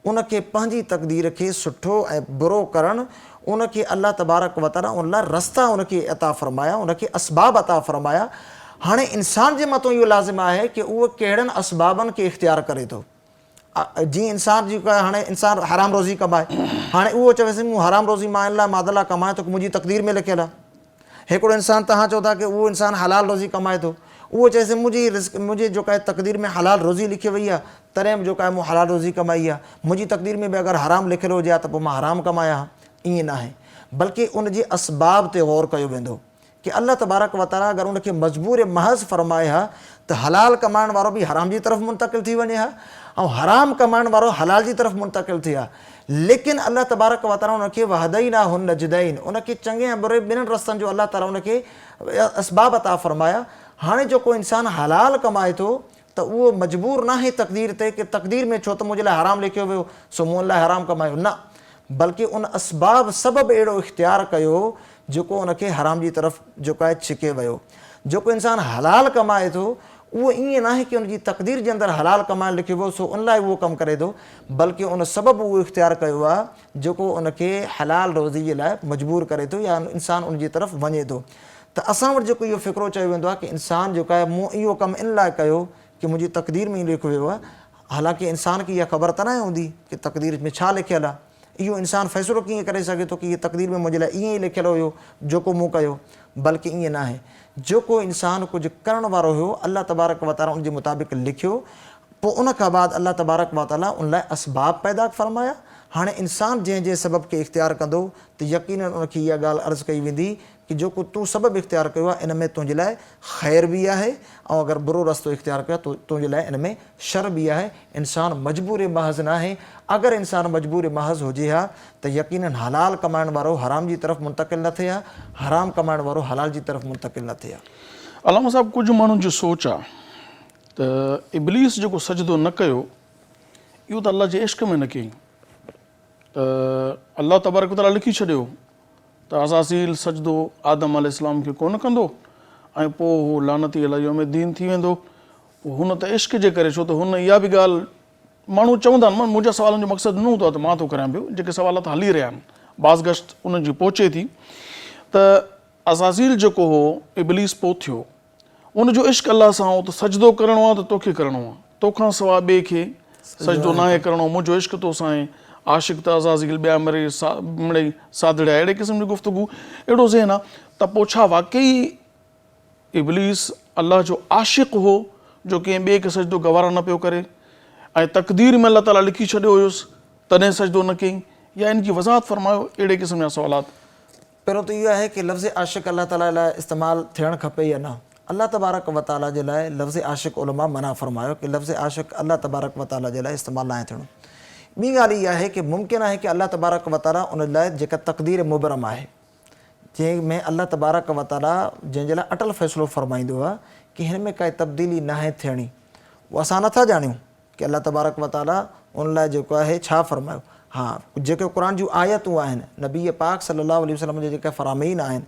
उनखे पंहिंजी तक़दीर खे सुठो ऐं बुरो करणु, उनखे अल्लाह तबारक व तआला उन लाइ रस्ता उनखे अता फ़रमाया, उनखे असबाब अता फ़रमाया। हाणे इंसान जे मथां इहो लाज़िम आहे कि उहो कहिड़नि असबाबनि खे इख़्तियार करे थो। जीअं इंसान जेको आहे, हाणे इंसान हराम रोज़ी कमाए, हाणे उहो चवेसि मूं हराम रोज़ी मां इन लाइ मादला कमाए थो कि मुंहिंजी तक़दीर में लिखियलु आहे। हिकिड़ो इंसान तव्हां चओ था कि उहो इंसान हलाल रोज़ी कमाए थो, उहो चएसि मुंहिंजी रिस्क मुंहिंजी जेका आहे तक़दीर में हलाल रोज़ी लिखी वई आहे, तॾहिं बि जेका आहे मूं हलाल रोज़ी कमाई आहे। मुंहिंजी तक़दीर में बि अगरि हराम लिखियलु हुजे हा त पोइ मां हराम कमाया हा। ईअं न आहे, बल्कि उन जे असबाब ते गौर कयो वेंदो कि अल्लाह तबारक व तआला अगरि उनखे मजबूर महज़ फ़रमाए हा त हलाल कमाइण वारो बि हराम जी तरफ़ मुंतक़िल थी वञे हा, ऐं हराम कमाइण वारो हलाल जी तरफ़ मुंतक़िल थिए हा। लेकिन अल्लाह तबारक व तआला उनखे वहदैना हुन नजदैन, उनखे चङे ऐं बुरे ॿिन्हिनि रस्तनि जो अल्लाह ताला उनखे असबाब अता फ़रमाया। हाणे जेको इंसान हलाल कमाए थो त उहो मजबूर न आहे तक़दीर ते कि तक़दीर में छो त मुंहिंजे लाइ हराम लिखियो वियो सो मूं उन लाइ हराम कमायो, न, बल्कि उन असबाब सबबु अहिड़ो इख़्तियार कयो जेको उनखे हराम जी तरफ़ जेको आहे छिके वियो। जेको इंसान हलाल कमाए थो उहो ईअं न आहे कि उनजी तक़दीर जे अंदरि हलाल कमाइण लिखियो वियो सो उन लाइ उहो कमु करे थो, बल्कि उन सबबु उहो इख़्तियार कयो आहे जेको उनखे हलाल रोज़ी जे लाइ मजबूर करे थो या इंसान उनजी तरफ़ वञे थो। त असां वटि जेको इहो फ़िक्रो चयो वेंदो आहे कि इंसान जेको आहे मूं इहो कमु इन लाइ कयो कि मुंहिंजी तक़दीर में ई लिखियो वियो आहे, हालांकि इंसान खे इहा ख़बर त न हूंदी कि तक़दीर में छा लिखियलु आहे। इहो इंसान फ़ैसिलो कीअं करे सघे थो कि हीअ तक़दीर में मुंहिंजे लाइ ईअं ई लिखियलु हुयो जेको मूं कयो, बल्कि ईअं न आहे। जेको इंसान कुझु करण वारो हुयो अल्लाह तबारक व तआला उनजे मुताबिक़ लिखियो, पोइ उन खां बाद अल्लाह तबारक व तआला उन लाइ असबाब पैदा फ़रमाया। हाणे इंसान जंहिं सबब खे इख़्तियार कंदो त यकीनन उनखे इहा ॻाल्हि अर्ज़ु कई वेंदी कि जेको तूं सबबु इख़्तियार कयो आहे इन में तुंहिंजे लाइ ख़ैर बि आहे, ऐं अगरि बुरो रस्तो इख़्तियार कयो त तुंहिंजे लाइ इन में शर बि आहे। इंसान मजबूर महज़ न आहे। अगरि इंसान मजबूर महज़ हुजे हा त यकीनन हलाल कमाइण वारो हराम जी तरफ़ मुंतक़िल न थिए हा, हराम कमाइण वारो हलाल जी तरफ़ मुंतक़िल न थिए हा। अलामा साहिबु, कुझु माण्हुनि जी सोच आहे त इब्लीस जेको सजदो न कयो इहो त अलाह जे इश्क में न कयईं, त अलाह तबारक व तआला लिखी छॾियो त अज़ाज़ील सजदो आदम अलैहिस्सलाम खे कोन कंदो ऐं पोइ हू लानती इला यौमुद्दीन थी वेंदो। हुन त इश्क जे करे, छो त हुन इहा बि ॻाल्हि माण्हू चवंदा आहिनि, मुंहिंजा सवालनि जो मक़सदु न हूंदो आहे त मां थो करियां पियो, जेके सवालात हली रहिया आहिनि बाज़ गश्त उन्हनि जी पहुचे थी त अज़ाज़ील जेको हो इब्लीस पोइ थियो, उनजो इश्क अलाह सां हो त सजदो करिणो आहे त तोखे करिणो आहे, तोखां सवाइ ॿिए खे सजदो न आहे करिणो, मुंहिंजो इश्क तोसां आहे, आशिक़ त अज़ाज़ील ॿिया मिड़ई सादड़िया, अहिड़े क़िस्म जी गुफ़्तगू, अहिड़ो ज़हन आहे त पोइ छा वाक़ई इब्लीस अलाह जो आशिक़ हो जो कंहिं ॿिए खे सजदो गवारा न पियो करे ऐं तक़दीर में अलाह ताला लिखी छॾियो हुयुसि तॾहिं सजदो न कयईं, या इन जी वज़ाहत फ़रमायो। अहिड़े क़िस्म जा सवालात। पहिरियों त इहो आहे कि लफ़्ज़ आशिक़ अल्लाह ताला लाइ इस्तेमालु थियणु खपे या न। अल्लाह तबारक व तआला जे लाइ लफ़्ज़ आशिक़ उलमा मना फ़रमायो कि लफ़्ज़ आशिक़ अल्लाह तबारक व तआला जे लाइ इस्तेमालु न आहे थियणो। ॿी ॻाल्हि इहा आहे कि मुमकिन आहे कि अल्लाह तबारक व तआला उन लाइ जेका तक़दीर मुबरम आहे, जंहिंमें अल्लाह तबारक व तआला जंहिंजे लाइ अटल फ़ैसिलो फ़रमाईंदो आहे कि हिन में काई तब्दीली न आहे थियणी, उहो असां नथा ॼाणियूं कि अल्लाह तबारक व तआला उन लाइ जेको आहे छा फ़रमायो। हा, जेके क़ुरान जूं आयतूं आहिनि, नबी पाक सल्लल्लाहु अलैहि वसल्लम जे जेके फ़रामीन आहिनि,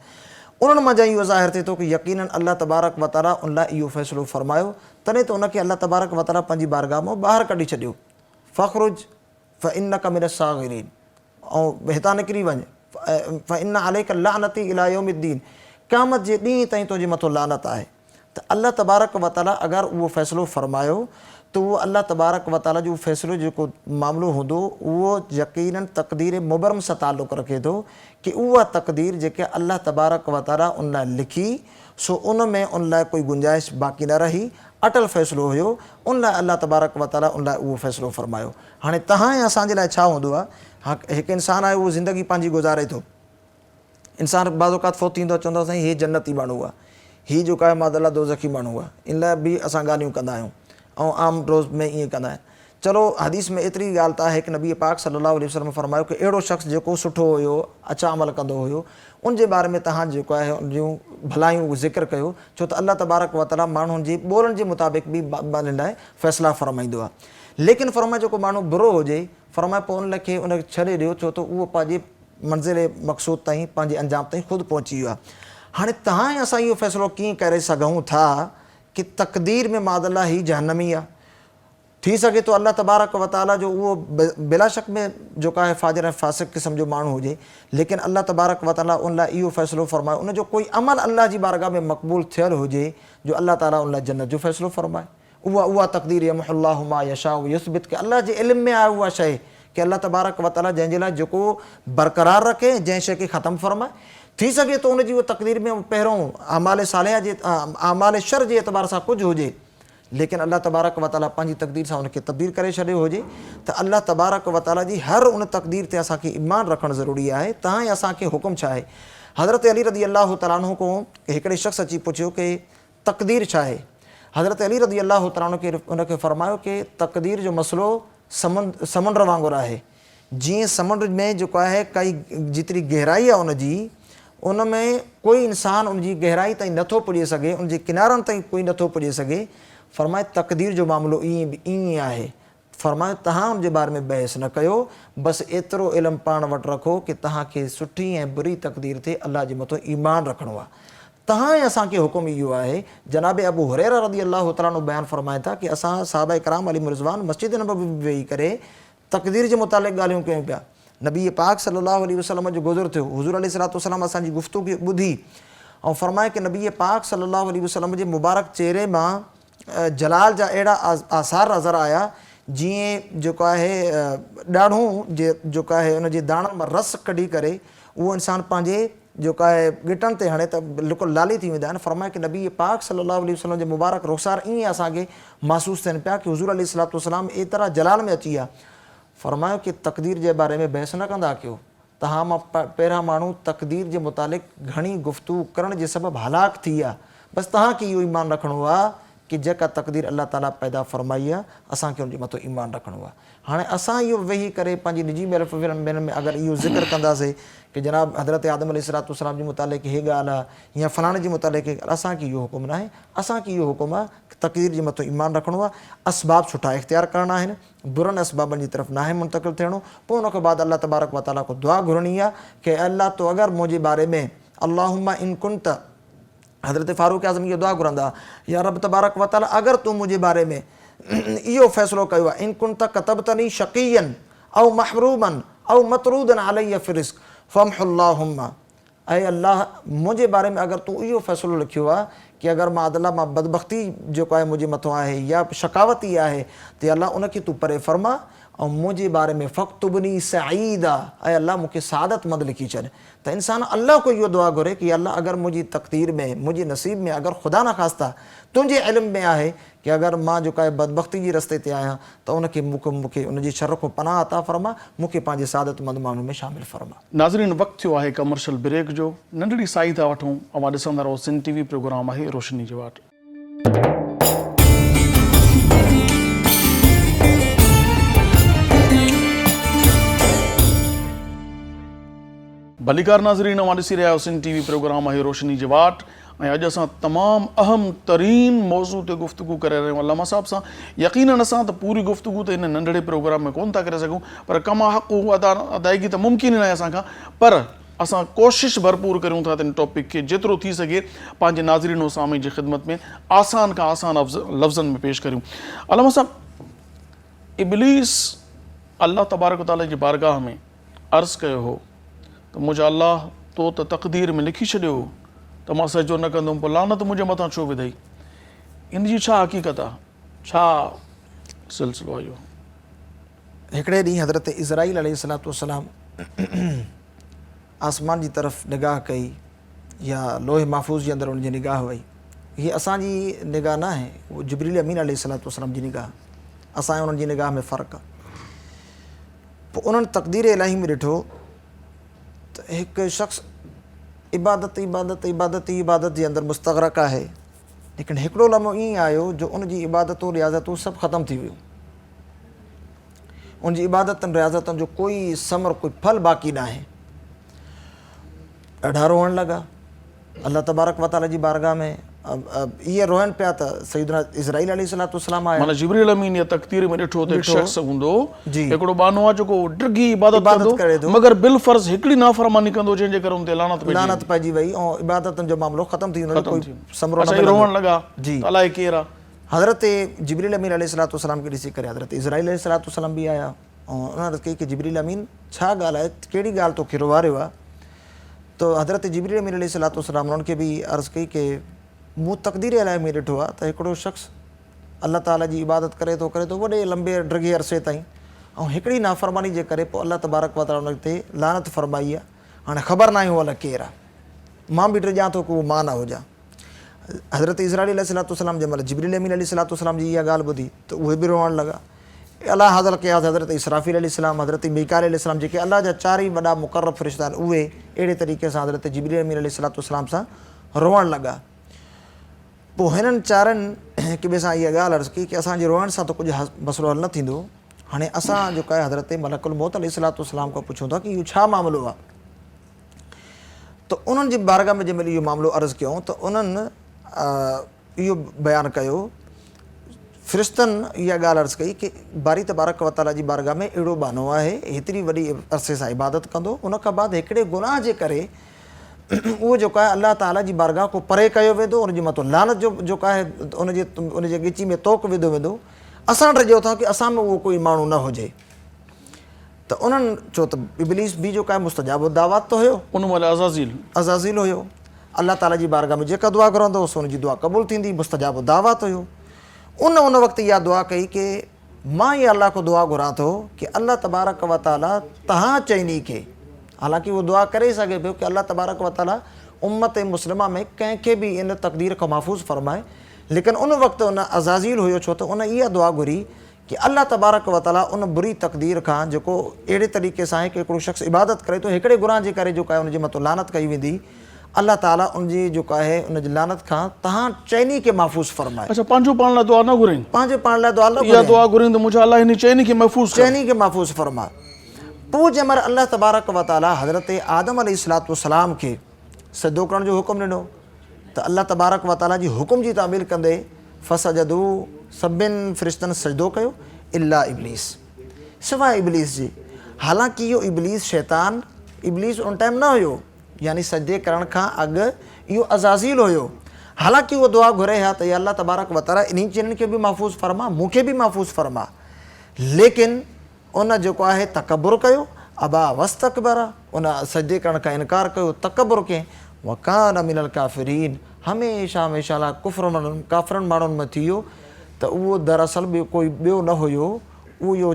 उन्हनि मां इहो ज़ाहिर थिए थो कि यकीनन अल्लाह तबारक व तआला उन लाइ इहो फ़ैसिलो फ़रमायो, तॾहिं त उनखे अल्लाह तबारक व तआला पंहिंजी बारगाह मां ॿाहिरि कढी छॾियो, फ़ख़्रुज फ़इन्नका मिनस साग़िरीन, ऐं हितां निकिरी वञ, फ़इन्न अलैका लानती इला यौमिद्दीन, क़यामत जे ॾींहं ताईं तुंहिंजे मथां लानत आहे। त अल्लाह तबारक व तआला अगरि उहो फ़ैसिलो फ़रमायो त उहो अल्लाह तबारक व तआला जो फ़ैसिलो जेको मामिलो हूंदो उहो यकीनन तक़दीर मुबरम सां ताल्लुक़ रखे थो कि उहा तक़दीर जेके अल्लाह तबारक व तआला उन लाइ लिखी सो उन में उन लाइ कोई गुंजाइश बाक़ी न रही, अटल फ़ैसिलो हुयो, उन लाइ अल्लाह तबारक व तआला उन लाइ उहो फ़ैसिलो फ़रमायो। हाणे तव्हां ऐं असांजे लाइ छा हूंदो आहे, हिकु इंसानु आहे उहो ज़िंदगी पंहिंजी गुज़ारे थो, इंसानु बाज़ औक़ात फ़ौत थींदो आहे, चवंदो आहे साईं हीअ जन्नती माण्हू आहे, हीअ जेको आहे मादअल्लाह दोज़खी माण्हू आहे, इन लाइ बि असां ॻाल्हियूं कंदा आहियूं ऐं आम रोज़ में ईअं कंदा आहिनि। चलो हदीस में एतिरी ॻाल्हि त आहे कि नबी पाक सल्लल्लाहु अलैहि वसल्लम फ़रमायो कि अहिड़ो शख़्स जेको सुठो हुयो, अच्छा अमल कंदो हुयो, उन जे बारे में तव्हां जेको आहे उन जूं भलायूं ज़िक्र कयो, छो त अल्लाह तबारक व तआला माण्हुनि जी ॿोलनि जे मुताबिक़ बि इन लाइ फ़ैसिला फ़रमाईंदो आहे। लेकिन फ़रमाए जेको माण्हू बुरो हुजे, फ़रमाए पोइ उन खे उनखे छॾे ॾियो, छो त उहो पंहिंजे मंज़िल मक़सूद ताईं, पंहिंजे अंजाम ताईं ख़ुदि पहुची वियो आहे। हाणे तव्हां ऐं असां इहो फ़ैसिलो कीअं करे सघूं था कि तक़दीर में मादल्ला ही जहन्नमी आहे। थी सघे तो अल्लाह तबारक व ताला जो उहो बिला शक में जेका आहे फाजिर ऐं फासिक क़िस्म जो माण्हू हुजे, लेकिन अल्लाह तबारक व ताला उन लाइ इहो फ़ैसिलो फ़रमाए, उन जो कोई अमल अल्लाह जी बारगाह में मक़बूल थियल हुजे जो अल्लाह ताला उन लाइ जन्नत जो फ़ैसिलो फ़रमाए। उहा तक़दीर यमहुल्लाहु मा यशाउ व युस्बित, के अल्लाह जे इल्म में आहे उहा शइ कि अल्लाह तबारक व ताला जंहिंजे लाइ जेको बरक़रार रखे, जंहिं शइ खे ख़तमु फ़रमाए। थी सघे तो उनजी उहा तक़दीर में पहिरों आमाल सालिहा जे आमाल शर जे एतबार सां कुझु हुजे, लेकिन अल्लाह तबारक व ताला पंहिंजी तक़दीर सां उनखे तब्दील करे छॾियो हुजे। त अल्लाह तबारक व ताला जी हर उन तक़दीर ते असांखे ईमान रखणु ज़रूरी आहे। तव्हां ऐं असांखे हुकुम छा आहे? हज़रत अली रज़ी अल्लाह तआला अन्हु को हिकिड़े शख़्स अची पुछियो कि तक़दीर छा आहे? हज़रत अली रज़ी अल्लाह तआला अन्हु खे उनखे फ़रमायो कि तक़दीर जो मसइलो समुंड वांगुरु आहे। जीअं समुंड में जेको आहे काई जेतिरी गहराई आहे उनजी, उन में कोई इंसान उनजी गहराई ताईं नथो पुॼी सघे, उनजे किनारनि ताईं कोई नथो पुॼी सघे। फ़रमाए तक़दीर जो मामिलो ईअं आहे। फ़रमाए तव्हां उनजे बारे में बहस न कयो, बसि एतिरो इल्मु पाण वटि रखो कि तव्हांखे सुठी ऐं बुरी तक़दीर ते अल्लाह जे मथां ईमान रखिणो आहे। तव्हां ऐं असांखे हुकुम इहो आहे। जनाब अबू हुरैरा रज़ी अल्लाह तआला अन्हु बयानु फ़रमाए था कि असां सहाबा किराम अलैहिम रिज़वान मस्जिद नबवी में वेही करे तक़दीर जे मुतालिक़ ॻाल्हियूं कयूं पिया। नबी पाक सल्लल्लाहु अलैहि वसल्लम जो गुज़र थियो, हुज़ूर अलैहिस्सलातु वस्सलाम असांजी गुफ़्तगू ॿुधी ऐं फ़रमाए कि नबी पाक सल्लल्लाहु अलैहि वसल्लम जे मुबारक चेहरे मां जलाल जा अहिड़ा आसार नज़र आया जीअं जेको आहे ॾाढ़ूं जेको आहे उनजे दाणनि मां रस कढी करे उहो इंसानु पंहिंजे जेको आहे गिटनि ते हणे त बिल्कुलु लाली थी वेंदा आहिनि। फ़रमाए कि नबी पाक सल्लल्लाहु अलैहि वसल्लम जे मुबारक रुख़सार ईअं असांखे महसूसु थियनि पिया कि हुज़ूर अलैहिस्सलातु वस्सलाम एतिरा जलाल में अची विया। फ़रमायो कि तक़दीर जे बारे में बहस न कंदा कयो। तव्हां मां पहिरियां माण्हू तक़दीर जे मुतालिक़ घणी गुफ़्तगू करण जे सबबु हलाक थी विया। बसि तव्हांखे इहो ईमान रखिणो आहे कि जेका तक़दीर अल्लाह ताला पैदा फ़रमाई आहे असांखे उनजे मथां ईमान रखिणो आहे। हाणे असां इहो वेही करे पंहिंजी निजी महफ़िल में अगरि इहो ज़िक्र कंदासीं कि जनाब हज़रत आदम अलैहिस्सलातु वस्सलाम जे मुतालिक़ हीअ ॻाल्हि आहे या फलाणे जे मुतालिक़, असांखे इहो हुकुम न आहे। असांखे इहो हुकुम आहे तक़दीर जे मथां ईमान रखिणो आहे। असबाब सुठा इख़्तियार करणा आहिनि, बुरनि असबाबनि जी तरफ़ नाहे मुंतक़िल थियणो। पोइ उन खां बाद अल्लाह तबारक व ताला को दुआ घुरणी आहे कि अल्लाह तो अगरि मुंहिंजे बारे में अल्लाहुम्मा इन कुंत, हज़रत फ़ारूक आज़म इहो दुआ घुरंदा, या रब तबारक व ताला अगरि तूं मुंहिंजे बारे में इहो फ़ैसिलो कयो आहे, इन कुंत कतबतनी शक़ियन औ महरूमन औ मतरूदन अलैया फ़ि रिज़्क़ फ़म्हुल्लाहुम्मा, ऐं अल्लाह मुंहिंजे बारे में अगरि तूं इहो फ़ैसिलो लिखियो आहे कि अगरि मां अल्लाह मां बदबख़्ती जेको आहे मुंहिंजे मथां आहे या शकावती आहे त अल्लाह उनखे तूं परे फ़रमा, ऐं मुंहिंजे बारे में फ़क़्तुबनी सईदा, ऐं अल्लाह मूंखे सादतमंद लिखी छॾ। त इंसानु अल्लाह को इहो दुआ घुरे कि अल्लाह अगरि मुंहिंजी तक़दीर में मुंहिंजे नसीब में अगरि ख़ुदा न ख़ास्ता तुंहिंजे इल्म में आहे कि अगरि मां जेको आहे बदबख़्ती जे रस्ते ते आहियां त उनखे मूंखे उनजी शर खां पनाह अता फ़रमा, मूंखे पंहिंजे सादतमंद माण्हुनि में शामिलु फ़रमा। नाज़रीन, वक़्तु थियो आहे कमर्शियल ब्रेक जो। नंढड़ी साई था वठूं। अवां ॾिसंदा रहो सिंध टीवी प्रोग्राम आहे रोशनी जे वाट। भलीकार नाज़रीन, अवां ॾिसी रहिया आहियो सिंध टीवी प्रोग्राम आहे रोशनी जे वाट। ऐं अॼु असां तमामु अहम तरीन मौज़ू ते गुफ़्तगू करे रहिया आहियूं अल्लामा साहब सां। यकीनन असां त पूरी गुफ़्तगू त इन नंढड़े प्रोग्राम में कोन था करे सघूं, पर कमा हक़ अदायगी त मुमकिन ई न आहे असांखां, पर असां कोशिशि भरपूर करियूं था त इन टॉपिक खे जेतिरो थी सघे पंहिंजे नाज़रीन सामी जी ख़िदमत में आसान खां आसान लफ़्ज़नि में पेश करियूं। अल्लामा साहब, इब्लीस अल्लाह तबारक व तआला जी बारगाह में अर्ज़ु कयो हो त मुंहिंजा अल्लाह तो त तक़दीर में लिखी छॾियो त मां सजो न कंदुमि, पोइ लानत मुंहिंजे मथां छो विधई? इन जी छा हक़ीक़त आहे, छा सिलसिलो आहे इहो? हिकिड़े ॾींहुं हज़रत इज़राईल अलैहिस्सलातु वस्सलाम आसमान जी तरफ़ निगाह कई या लोहे महफूज़ जे अंदरि उनजी निगाह वई। हीअ असांजी निगाह न आहे, उहो जिब्रील अमीन अलैहिस्सलातु वस्सलाम जी निगाह, असां उन्हनि जी निगाह में फ़र्क़ु आहे। पोइ उन्हनि तक़दीर इलाही में ॾिठो त हिकु शख़्स इबादत इबादत इबादत इबादत जे अंदरि मुस्तग़रक़ आहे, लेकिन हिकिड़ो लम्हो ईअं आयो जो उनजी इबादतूं रियाज़तूं सभु ख़तमु थी वियूं। उनजी इबादतनि रियाज़तुनि जो कोई समर, कोई फल बाक़ी न आहे। ॾाढा रोअण लॻा, अल्लाह तबारक व तआला जी बारगाह में इहे रोहनि पिया त सैयदना इज़राइल अलैहिस्सलाम आया। माना जिब्रील अमीन या तक़दीर में ॾिठो त हिकु शख़्स हूंदो जी। हिकिड़ो बानो आहे जेको डिघी इबादत करे कंदो थो। मगर बिल फर्ज़ हिकिड़ी नाफ़रमानी कंदो जंहिंजे करे हुन ते लानत पइजी वई ऐं इबादतनि जो मामिलो ख़तम थी वेंदो, कोई समरो न अच्छा मिलंदो। रोहण लॻा जी। त अलाए केरु आहे। हज़रत जिब्रील अमीन अलैहिस्सलाम खे ॾिसी करे हज़रत इज़राइल अलैहिस्सलाम बि आया ऐं उन्हनि अर्ज़ कई की जिब्रील अमीन छा ॻाल्हि आहे, कहिड़ी ॻाल्हि तोखे रोवारियो आहे? त हज़रत जिब्रील अमीन अलैहिस्सलाम उन्हनि खे बि अर्ज़ु कई की मूं तक़दीर इलाही में ॾिठो आहे त हिकिड़ो शख़्स अल्लाह ताला जी इबादत करे थो वॾे लंबे डिघे अरसे ताईं ऐं हिकिड़ी नाफ़रमानी जे करे पोइ अल्लाह तबारक व तआला उन ते लानत फरमाई आहे। हाणे ख़बर न आहे उहो अलाए केरु आहे, मां बि टिजां थो की उहो मां न हुजां। हज़रत इज़राइल अलैहिस्सलाम जंहिं महिल जिब्रील अमीन अलैहिस्सलाम जी इहा ॻाल्हि ॿुधी त उहे बि रोअण लॻा। अलाह हाज़िर कया हज़रत इसराफ़ील अलैहिस्सलाम, हज़रत मीकाईल अलैहिस्सलाम जेके अलाह जा चारि ई वॾा मुक़र्रब फ़रिश्ता आहिनि, उहे अहिड़े तरीक़े सां हज़रत जिब्रील अमीन अलैहिस्सलाम सां रोअण लॻा। पोइ हिननि चारनि हिक ॿिए सां इहा ॻाल्हि अर्ज़ु कई की असांजे रोअण सां त कुझु मसइलो हल न थींदो, हाणे असां जेको आहे हज़रत मलकुल मौत अलैहिस्सलाम खां पुछूं था की इहो छा मामिलो आहे। त उन्हनि जी बारगाह में जंहिं महिल इहो मामिलो अर्ज़ु कयूं त उन्हनि इहो बयानु कयो, फ़रिश्तनि इहा ॻाल्हि अर्ज़ु कई की बारी तबारक व तआला जी बारगाह में अहिड़ो बानो आहे, हेतिरी वॾी अरसे सां इबादत कंदो, उन खां बाद हिकिड़े गुनाह जे करे उहो जेको आहे अल्लाह ताला जी बारगाह को परे कयो वेंदो, उनजे मथां लानत जो जेको आहे उनजे ॻिची में तोक विधो वेंदो। असां रहियो था की असां में उहो कोई माण्हू न हुजे। त उन्हनि चयो त इब्लीस बि जेको आहे मुस्तजाब दावत त हुयो, उन महिल अज़ाज़ील हुयो, अल्लाह ताला जी बारगाह में जेका दुआ घुरंदो हुउसि उनजी दुआ क़बूल थींदी, मुस्तजाब दावत हुयो। उन वक़्तु इहा दुआ कई की मां इहा अल्लाह को दुआ घुरां थो की अल्लाह तबारक व तआला तव्हां चइनी खे, हालांकि उहो दुआ करे सघे पियो की अल्लाह तबारक व तआला उम्मत मुस्लिमा में कंहिंखे बि इन तक़दीर खां महफ़ूज़ फरमाए, लेकिन उन वक़्तु उन अज़ाज़ील हुयो, छो त उन इहा दुआ घुरी कि अल्लाह तबारक व तआला उन बुरी तक़दीर खां जेको अहिड़े तरीक़े सां आहे कि हिकिड़ो शख़्स इबादत करे थो, हिकिड़े गुनाह जे करे जेको आहे उनजे मथां लानत कई वेंदी, अल्लाह ताला उनजी जेको आहे उनजी लानत खां तव्हां चइनी खे महफ़ूज़ फरमाए। अच्छा, पंहिंजो पाण लाइ दुआ न घुरनि, पंहिंजे पाण लाइ दुआ न इहा दुआ घुरनि त मुंहिंजा अलाह हिन चइनी खे महफ़ूज़ फरमाए। पोइ जंहिं महिल अल्लाह तबारक व तआला हज़रत आदम अलैहिस्सलाम खे सजदो करण जो हुकुम ॾिनो त अल्लाह तबारक व तआला जी हुकुम जी तामील कंदे फसजदू, सभिनि फ़रिश्तनि सजदो कयो इल्ला इब्लीस, सवाइ इब्लीस जी। हालांकि इहो इब्लीस शैतान इब्लीस उन टाइम न हुयो, यानी सजदे करण खां अॻु इहो अज़ाज़ील हुयो। हालांकि उहो दुआ घुरे हा त या अल्लाह तबारक व तआला इन्हनि चइनि खे बि महफ़ूज़ फरमा, मूंखे बि महफ़ूज़ फरमा, लेकिन उन जेको आहे तकबुर कयो, अबा वस्तकबर, उन सजदे करण खां इनकार कयो, तकबुर कयईं, वकान मिनल काफ़िरीन, हमेशह हमेशह लाइ काफ़िरनि माण्हुनि में थी वियो। त उहो दरअसल ॿियो कोई ॿियो न हुयो, उहो इहो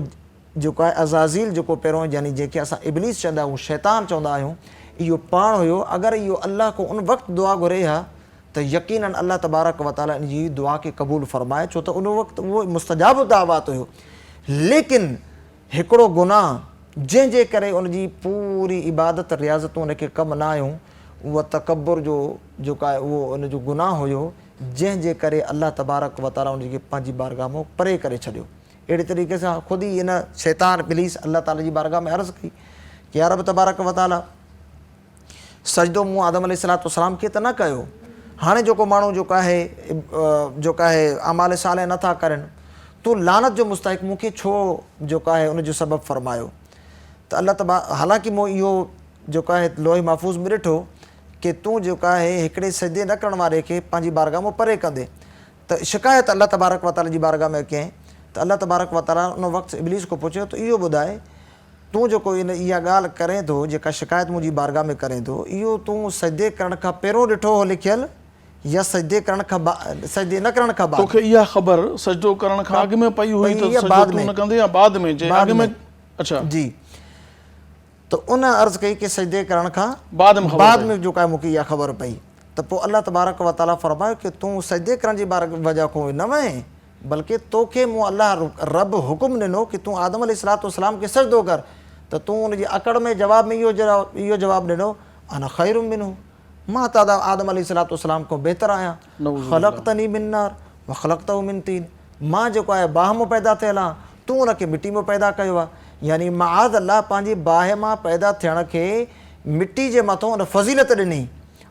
जेको आहे अज़ाज़ील जेको पहिरियों, यानी जंहिंखे असां इब्लीस चवंदा आहियूं, शैतान चवंदा आहियूं, इहो पाण हुयो। अगरि इहो अल्लाह को उन वक़्तु दुआ घुरे हा त यकीनन अल्लाह तबारक व तआला इन जी दुआ खे क़बूल फरमाए, छो त उन वक़्तु उहो मुस्तजाब दावत हुयो। लेकिन हिकिड़ो गुनाह जंहिंजे करे उनजी पूरी इबादत रियाज़तूं उनखे कमु न आयूं, उहा तकबुर जो जेको आहे उहो उनजो गुनाह हुयो, जंहिंजे करे अल्लाह तबारक व तआला उनखे पंहिंजी बारगाह मां परे करे छॾियो। अहिड़े तरीक़े सां ख़ुदि ई इन शैतान इब्लीस अल्लाह ताला जी बारगाह में अर्ज़ु कई कि या रब तबारक व तआला, सजदो मूं आदम अलैहिस्सलाम खे त न कयो, हाणे जेको माण्हू जेको आहे अमाल साले नथा करनि, तूं लानत जो मुस्तहिक़ मूंखे छो जेको आहे उनजो सबबु फरमायो। त अल्लाह हालांकि मूं इहो जेको आहे लोहे महफ़ूज़ में ॾिठो कि तूं जेको आहे हिकिड़े सजदे न करण वारे खे पंहिंजी बारगाह मां परे कंदे, त शिकायत अल्लाह तबारक व तआला जी बारगाह में कयईं। त अल्लाह तबारक व तआला उन वक़्तु इब्लीस को पुछियो त इहो ॿुधाए, तूं जेको इहा ॻाल्हि करें थो, जेका शिकायत मुंहिंजी बारगाह में करें थो, इहो तूं सजदे करण खां पहिरियों ॾिठो हो लिखियलु या सजदे करण खां सजदे न करण खां बाद? तोखे इहा ख़बर सजदो करण खां अॻु में पई हुई त सजदो तूं न कंदे या बाद में? अॻु में, अच्छा जी। त उन अर्ज़ु कई कि सजदे करण खां बाद में जेको आहे मूंखे इहा ख़बर पई। त पोइ अल्लाह तबारक व तआला फरमायो कि तूं सजदे करण जी वजह खां न वएं, बल्कि तोखे मूं अल्लाह रब हुकुम ॾिनो कि तूं आदम अलैहिस्सलाम खे सजदो कर, त तूं उनजी अकड़ में जवाब में इहो जवाबु ॾिनो, अना ख़ैरुम मिन्हु, मां त आदम अलैहिस्सलाम खां बहितर आहियां। ख़लक़तनी मिन नार व ख़लक़तहु मिन तीन, मां जेको आहे बाहि मां पैदा थियल आहियां, तूं उनखे मिटी मां पैदा कयो आहे। यानी माज़ अल्लाह पंहिंजी बाहि मां पैदा थियण खे मिटी जे मथां उन फज़ीलत ॾिनी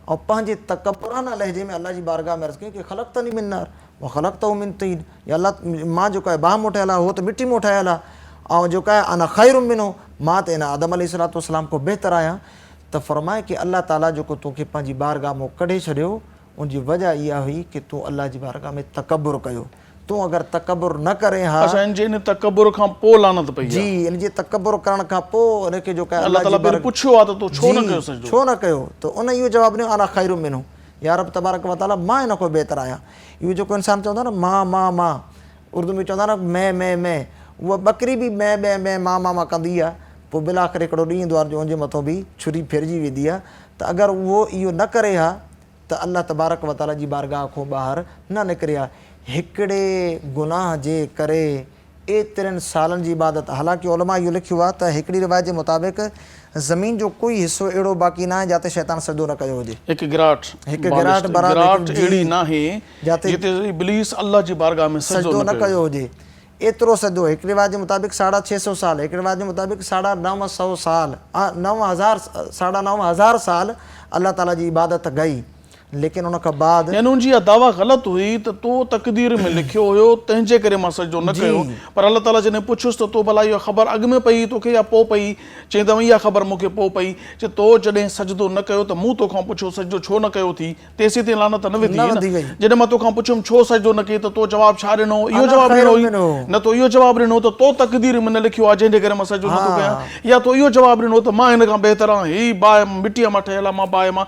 और पंहिंजे तकबुराना लहजे में अल्लाह जी बारगाह में अर्ज़ कई कि ख़लक़तनी मिन नार व ख़लक़तहू मिन तीन, या अल्लाह मां जेको आहे बाहि मां ठहियल आहे उहो त मिटी मां ठहियल आहे, ऐं जेको आहे अना ख़ैरुम मिन्हु, मां त इन आदम अलैहिस्सलातु वस्सलाम को बहितर आहियां। त फ़रमाए कि अल्लाह ताला जेको तोखे पंहिंजी बारगाह मां कढे छॾियो, उनजी वजह इहा हुई कि तूं अल्लाह जी बारगाह में तकबुर कयो। तूं अगरि तकबुर न करे हा अच्छा, इन तकबुर खां पोइ लानत पई जी, इन जे तकबुर करण खां पोइ उनखे जेको आहे अल्लाह ताला पहिरीं पुछियो आहे त तूं छो न कयो सजदो? छो न कयो? त उन इहो जवाबु ॾिनो अना ख़ैरुम मिन्हु, या रब तबारक व तआला मां इन खां बहितर आहियां। इहो जेको इंसानु चवंदो आहे न मां उर्दू में चवंदा न मैं, उहा बकरी बि मैं मां कंदी आहे, पोइ बिला करे हिकिड़ो ॾींहुं ईंदो आहे जो उनजे मथां बि छुरी फेरजी वेंदी आहे। त अगरि उहो इहो न करे हा त अल्लाह तबारक व तआला जी बारगाह खां ॿाहिरि न निकिरे हा। हिकिड़े गुनाह जे करे एतिरनि सालनि जी इबादत, हालांकि उलमा इहो लिखियो आहे त हिकिड़ी रिवायत जे मुताबिक़ ज़मीन जो कोई हिसो अहिड़ो बाक़ी न आहे जिते शैतान सजदो न कयो हुजे। हिकु गिराट बराबरि अहिड़ी न आहे जिते इब्लीस अल्लाह जी बारगाह में सजदो न कयो हुजे। एतिरो सजदो हिकु रिवायत जे मुताबिक़ 650 साल, हिकु रिवायत जे मुताबिक़ 950 साल, 9,000 साल अल्लाह ताला जी इबादत गई। लेकिन उन खां बाद यानी उनजी इहा दावा ग़लति हुई त तो तक़दीर में लिखियो हुयो तंहिंजे करे मां सजदो न कयो, पर अल्लाह ताला जॾहिं पुछियुसि त तो भला इहा ख़बर अॻु में पई तोखे या पोइ पई? चई त इहा ख़बर मूंखे पोइ पई। चए तो जॾहिं सजदो न कयो त मूं तोखां पुछियो सजदो छो न कयो थी, तेसीं ताईं लानत न विधी न। जॾहिं मां तोखां पुछियुमि छो सजदो न कई त तो जवाबु छा ॾिनो? इहो जवाबु ॾिनो न, तो इहो जवाबु ॾिनो त तो तक़दीर में न लिखियो आहे जंहिंजे करे मां सजदो नथो कयां, या तो इहो जवाबु ॾिनो त मां हिन खां बहितर आहियां, हीअ बाहि मिटीअ मां ठहियल आहे, मां बाहि मां।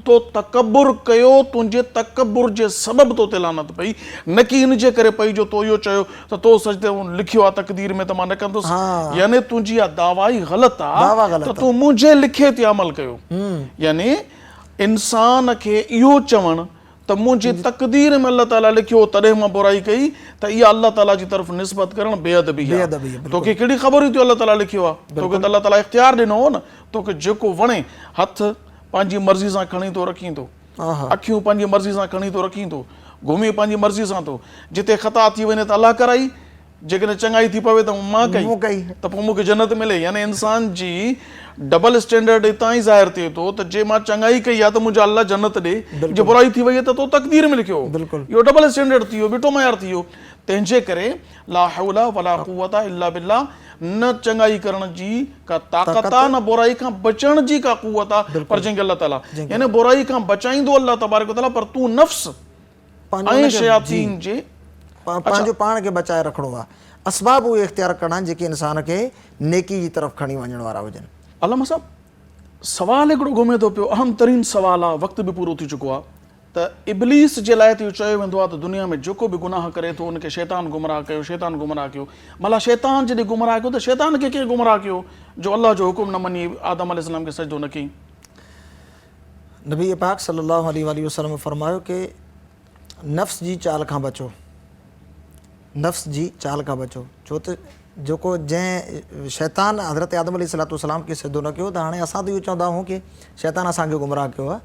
तो तकबुर कयो, तुंहिंजे तकबुर जे सबबु तो ते लानत पई, न कि इन जे करे पई जो तो इहो चयो त तो सजदो लिखियो आहे तक़दीर में त मां न कंदुसि। यानी तुंहिंजी इहा दावा ई ग़लति आहे त तूं मुंहिंजे लिखे ते अमल कयो। यानी इंसान खे इहो चवणु त मुंहिंजी तक़दीर में अल्लाह ताला लिखियो तॾहिं मां बुराई कई, त इहा अल्लाह ताला जी तरफ़ निस्बत करणु बेअदबी आहे। तोखे कहिड़ी ख़बर हुई अल्लाह ताला लिखियो आहे? तोखे त अल्लाह ताला इख़्तियार ॾिनो हो न, तोखे जेको वणे हथु पंहिंजी मर्ज़ी सां खणी थो रखी थो, अखियूं पंहिंजी मर्ज़ी सां खणी थो रखी थो, घुमी पंहिंजी मर्ज़ी सां थो। जिते ख़ता थी वञे त अल्लाह कराई, जेकॾहिं चङाई थी पवे त मां कई त पोइ मूंखे जन्नत मिले। यानी इंसान जी डबल स्टैंडर्ड हितां ई ज़ाहिर थिए थो त जे मां चङाई कई आहे त मुंहिंजा अल्लाह जन्नत ॾे, जे बुराई थी वई आहे त तो तक़दीर में लिखियो। इहो डबल स्टैंडर्ड थी वियो, बिठो मयार थी वियो। तंहिंजे करे ला हौला वला कुव्वता इल्ला बिल्लाह, न चङाई करण जी का ताक़त आहे, न बुराई खां बचण जी का कुव्वत आहे, पर जंहिंखे अल्लाह ताला यानी बुराई खां बचाईंदो अल्लाह तबारक व तआला, पर तूं नफ़्स ऐं शयातीन जे पंहिंजो पाण खे बचाए रखिणो आहे। असबाब उहे इख़्तियार करणा आहिनि जेके इंसान खे नेकी जी तरफ़ खणी वञण वारा हुजनि। अल्लामा साहब, सवाल हिकिड़ो घुमे थो पियो, अहम तरीन सवाल आहे, वक़्तु बि पूरो थी चुको आहे, त इब्लीस जे लाइ त इहो चयो वेंदो आहे त दुनिया में जेको बि गुनाह करे थो उनखे शैतान गुमराह कयो, शैतान गुमराह कयो। भला शैतान जॾहिं गुमराह कयो त शैतान खे कीअं गुमराह कयो जो अल्लाह जो हुकुम न मञी आदम अलैहिस्सलाम खे सजदो न कई? नबी पाक सल्लल्लाहु अलैहि वसल्लम फरमायो कि नफ़्स जी चाल खां बचो, नफ़्स जी चाल खां बचो। छो त जेको जंहिं शैतान हज़रत आदम अलैहिस्सलातु वस्सलाम खे सजदो न कयो, त हाणे असां त इहो चवंदा आहियूं कि शैतान असांखे गुमराह कयो आहे।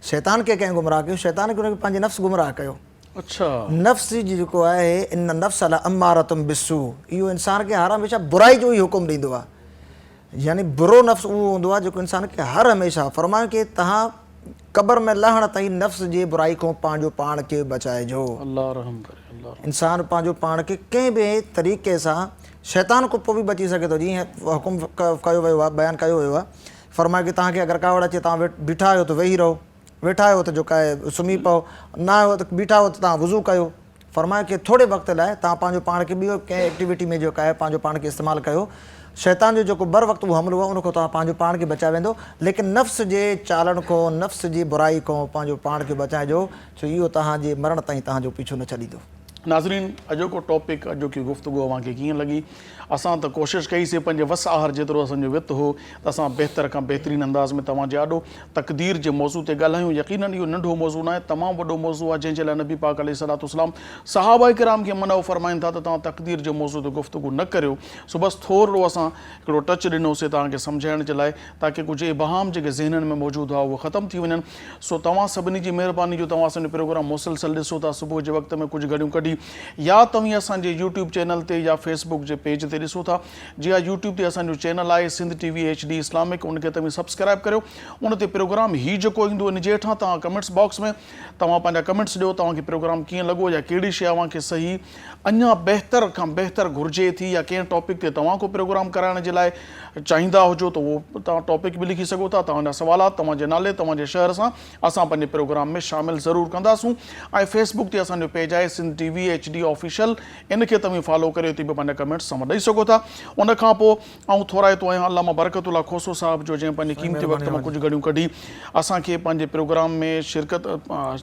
शैतान खे कंहिं गुमराह कयो? शैतान खे उनखे पंहिंजे नफ़्स गुमराह कयो। अच्छा, नफ़्स जी जेको आहे इन नफ़्स अला अम्मारतुम बिस्सू, इहो इंसान खे हर हमेशह बुराई जो ई हुकुम ॾींदो आहे। यानी बुरो नफ़्स उहो हूंदो आहे जेको इंसान खे हर हमेशह फरमाए कि तव्हां क़बर में लहण ताईं नफ़्स जे बुराई खां पंहिंजो पाण खे बचाइजो। अल्लाह रहम करे। इंसान पंहिंजो पाण खे कंहिं बि तरीक़े सां शैतान खां पोइ बि बची सघे थो। जीअं हुकुम कयो वियो आहे, बयानु कयो वियो आहे, फरमाए कि तव्हांखे अगरि कावड़ अचे तव्हां बीठा आहियो त वेही रहो, वेठा आहियो त जेका आहे सुम्ही पओ, न आहियो त बीठा आहियो त तव्हां वुज़ू कयो। फरमाए कि थोरे वक़्त लाइ तव्हां पंहिंजो पाण खे ॿियो कंहिं एक्टिविटी में जेका आहे पंहिंजो पाण खे इस्तेमालु कयो। शैतान जो जेको बर वक़्तु उहो हमिलो आहे उन खां तव्हां पंहिंजो पाण खे बचाए वेंदो, लेकिन नफ़्स जे चालण खां, नफ़्स जी बुराई खां पंहिंजो पाण खे बचाइजो, छो इहो तव्हांजे मरण ताईं तव्हांजो पीछो न छॾींदो। नाज़रीन, अॼोको टॉपिक, अॼोकी गुफ़्तगू अव्हांखे कीअं लॻी? असां त कोशिशि कईसीं पंहिंजे वस आहर जेतिरो असांजो वित हो त असां बहितर खां बहितरीन अंदाज़ में तव्हांजे ॾाढो तक़दीर जे मौज़ू ते ॻाल्हायूं। यकीनन इहो नंढो मौज़ू न आहे, तमामु वॾो मौज़ू आहे जंहिंजे लाइ नबी पाक अलैहिस्सलातु वस्सलाम सहाबा किराम खे मनो फ़रमाइनि था त तव्हां तक़दीर जे मौज़ू ते गुफ़्तगू न करियो। सो बसि थोरो असां हिकिड़ो टच ॾिनोसीं तव्हांखे सम्झाइण जे लाइ, ताकी कुझु इबहाम जेके ज़हननि में मौजूदु आहे उहे ख़तमु थी वञनि। सो तव्हां सभिनी जी महिरबानी जो तव्हां असांजो प्रोग्राम मुसलसल ॾिसो था, सुबुह जे वक़्त में कुझु घड़ियूं कढी कढी, या तव्हीं असांजे यूट्यूब चैनल ते या फेसबुक जे पेज ते ॾिसो था। जी हाँ, यूट्यूब ते असांजो चैनल आहे सिंध TV HD इस्लामिक, उनखे तव्हीं सब्सक्राइब करियो। उन ते प्रोग्राम ही जेको ईंदो इन जे हेठां तव्हां कमेंट्स बॉक्स में तव्हां पंहिंजा कमेंट्स ॾियो, तव्हांखे प्रोग्राम कीअं लॻो या कहिड़ी शइ अव्हांखे सही अञा बहितर खां बहितर घुरिजे थी, या कंहिं टॉपिक ते तव्हां को प्रोग्राम कराइण जे लाइ चाहींदा हुजो त उहो तव्हां टॉपिक बि लिखी सघो था। तव्हांजा सवालात तव्हांजे नाले तव्हांजे शहर सां असां पंहिंजे प्रोग्राम में शामिल ज़रूरु कंदासूं। ऐं फेसबुक ते असांजो पेज आहे सिंध TV HD ऑफिशियल, इनखे तव्हीं फॉलो करे उते बि पंहिंजा कमेंट्स सां ॾेई सघो था। उन खां पोइ ऐं थोराइतो आहियां अल्लामा बरकतुल्ला खोसो साहिब जो, जंहिं पंहिंजे क़ीमती वक़्त मां कुझु घड़ियूं कढी असांखे पंहिंजे प्रोग्राम में शिरकत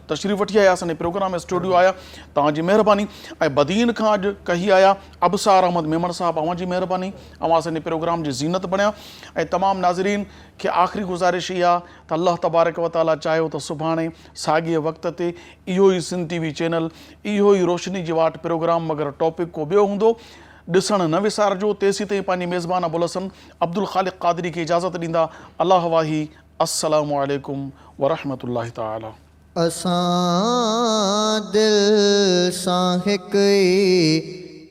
तशरीफ़ वठी आया, असांजे प्रोग्राम में स्टूडियो आया, तव्हांजी महिरबानी। ऐं बदीन खां अॼु कही आया अबसार अहमद मेमण साहिबु, अव्हांजी महिरबानी, अव्हां असांजे प्रोग्राम जी ज़ीनत बणिया। ऐं तमामु नाज़रीन खे आख़िरी गुज़ारिश इहा त अल्लाह तबारक व ताला चाहियो त सुभाणे साॻिए वक़्त ते इहो ई सिंध TV चैनल, इहो ई रोशनी जी वाट प्रोग्राम, मगर टॉपिक को ॿियो हूंदो, ॾिसणु न विसारिजो। तेसीं ताईं पंहिंजी मेज़बान अबुल हसन अब्दुल ख़ालिक़ क़ादरी खे इजाज़त ॾींदा। अल्लाह वाही, अस्सलामु अलैकुम वरहमतुल्लाहि ताला। असां दिल सां हिकु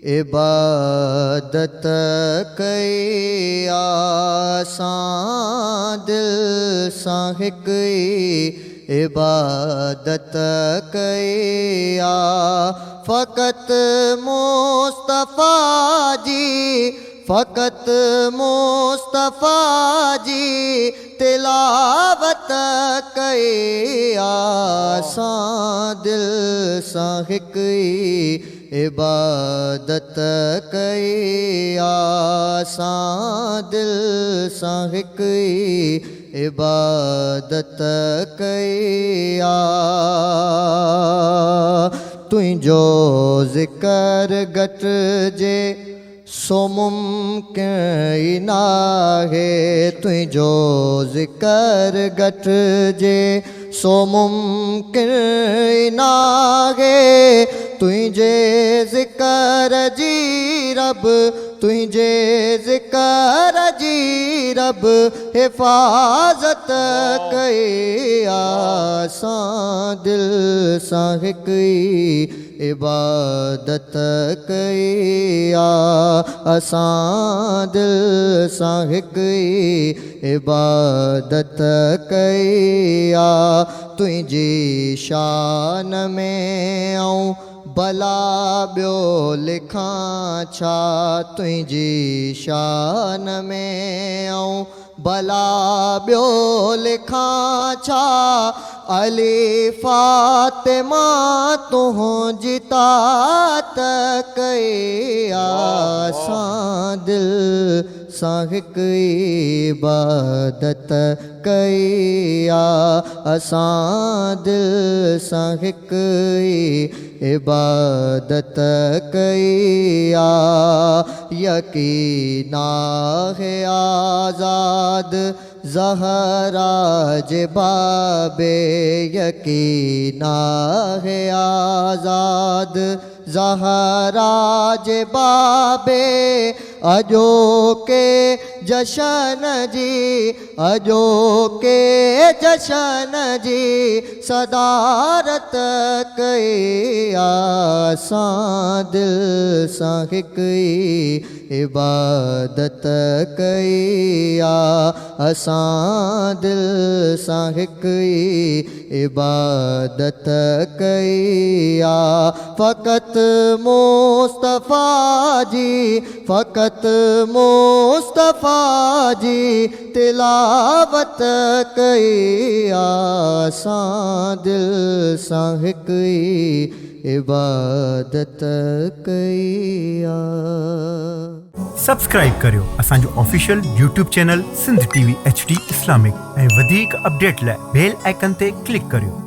इबादत कई, असां दिल सां हिकु इबादत कई, फ़क़त मुस्तफ़ा जी, फ़क़त मुस्तफ़ा जी तिलावत कई, असां दिल सां हिकु इबादत कई, असां दिल सां हिकु इबादत कई। तुंहिंजो ज़िक्र घटिजे सो मुमकिन ई नाहे, तुंहिंजो ज़िक्र घटिजे सो मुमकिन ई नाहे, तुंहिंजे ज़िक्र जी रब, तुंहिंजे ज़िक्र जी रब हिफ़ाज़त कई, असां दिल सां हिकु इबादत कई, असां दिल सां हिकु इबादत कई। तुंहिंजी शान में ऐं भला ॿियो लिखां छा, तुंहिंजी शान में ऐं भला ॿियो लिखां छा, अली फातिमा तुंहिंजी तात कई, असां दिल सां हिकु इबादत कई, असां दिल सां हिकु इबादत कई, यकीन आहे आज़ाद ज़हरा जे बाबे, यकीन आहे आज़ाद ज़हरा जे बाबे, अॼोके जशन जी, अॼोके जशन जी सदारत कई, असां दिल सां हिकु इबादत कई, असां दिल सां हिकु इबादत कई, फ़क़त मुस्तफ़ा जी, फ़क़त मुस्तफ़ा जी तिलावत कई, असां दिल सां हिकु इबादत कई। सब्सक्राइब करियो असांजो official YouTube channel Sindh TV HD Islamic ऐं वधीक अपडेट लाइ बेल आइकन ते क्लिक करियो।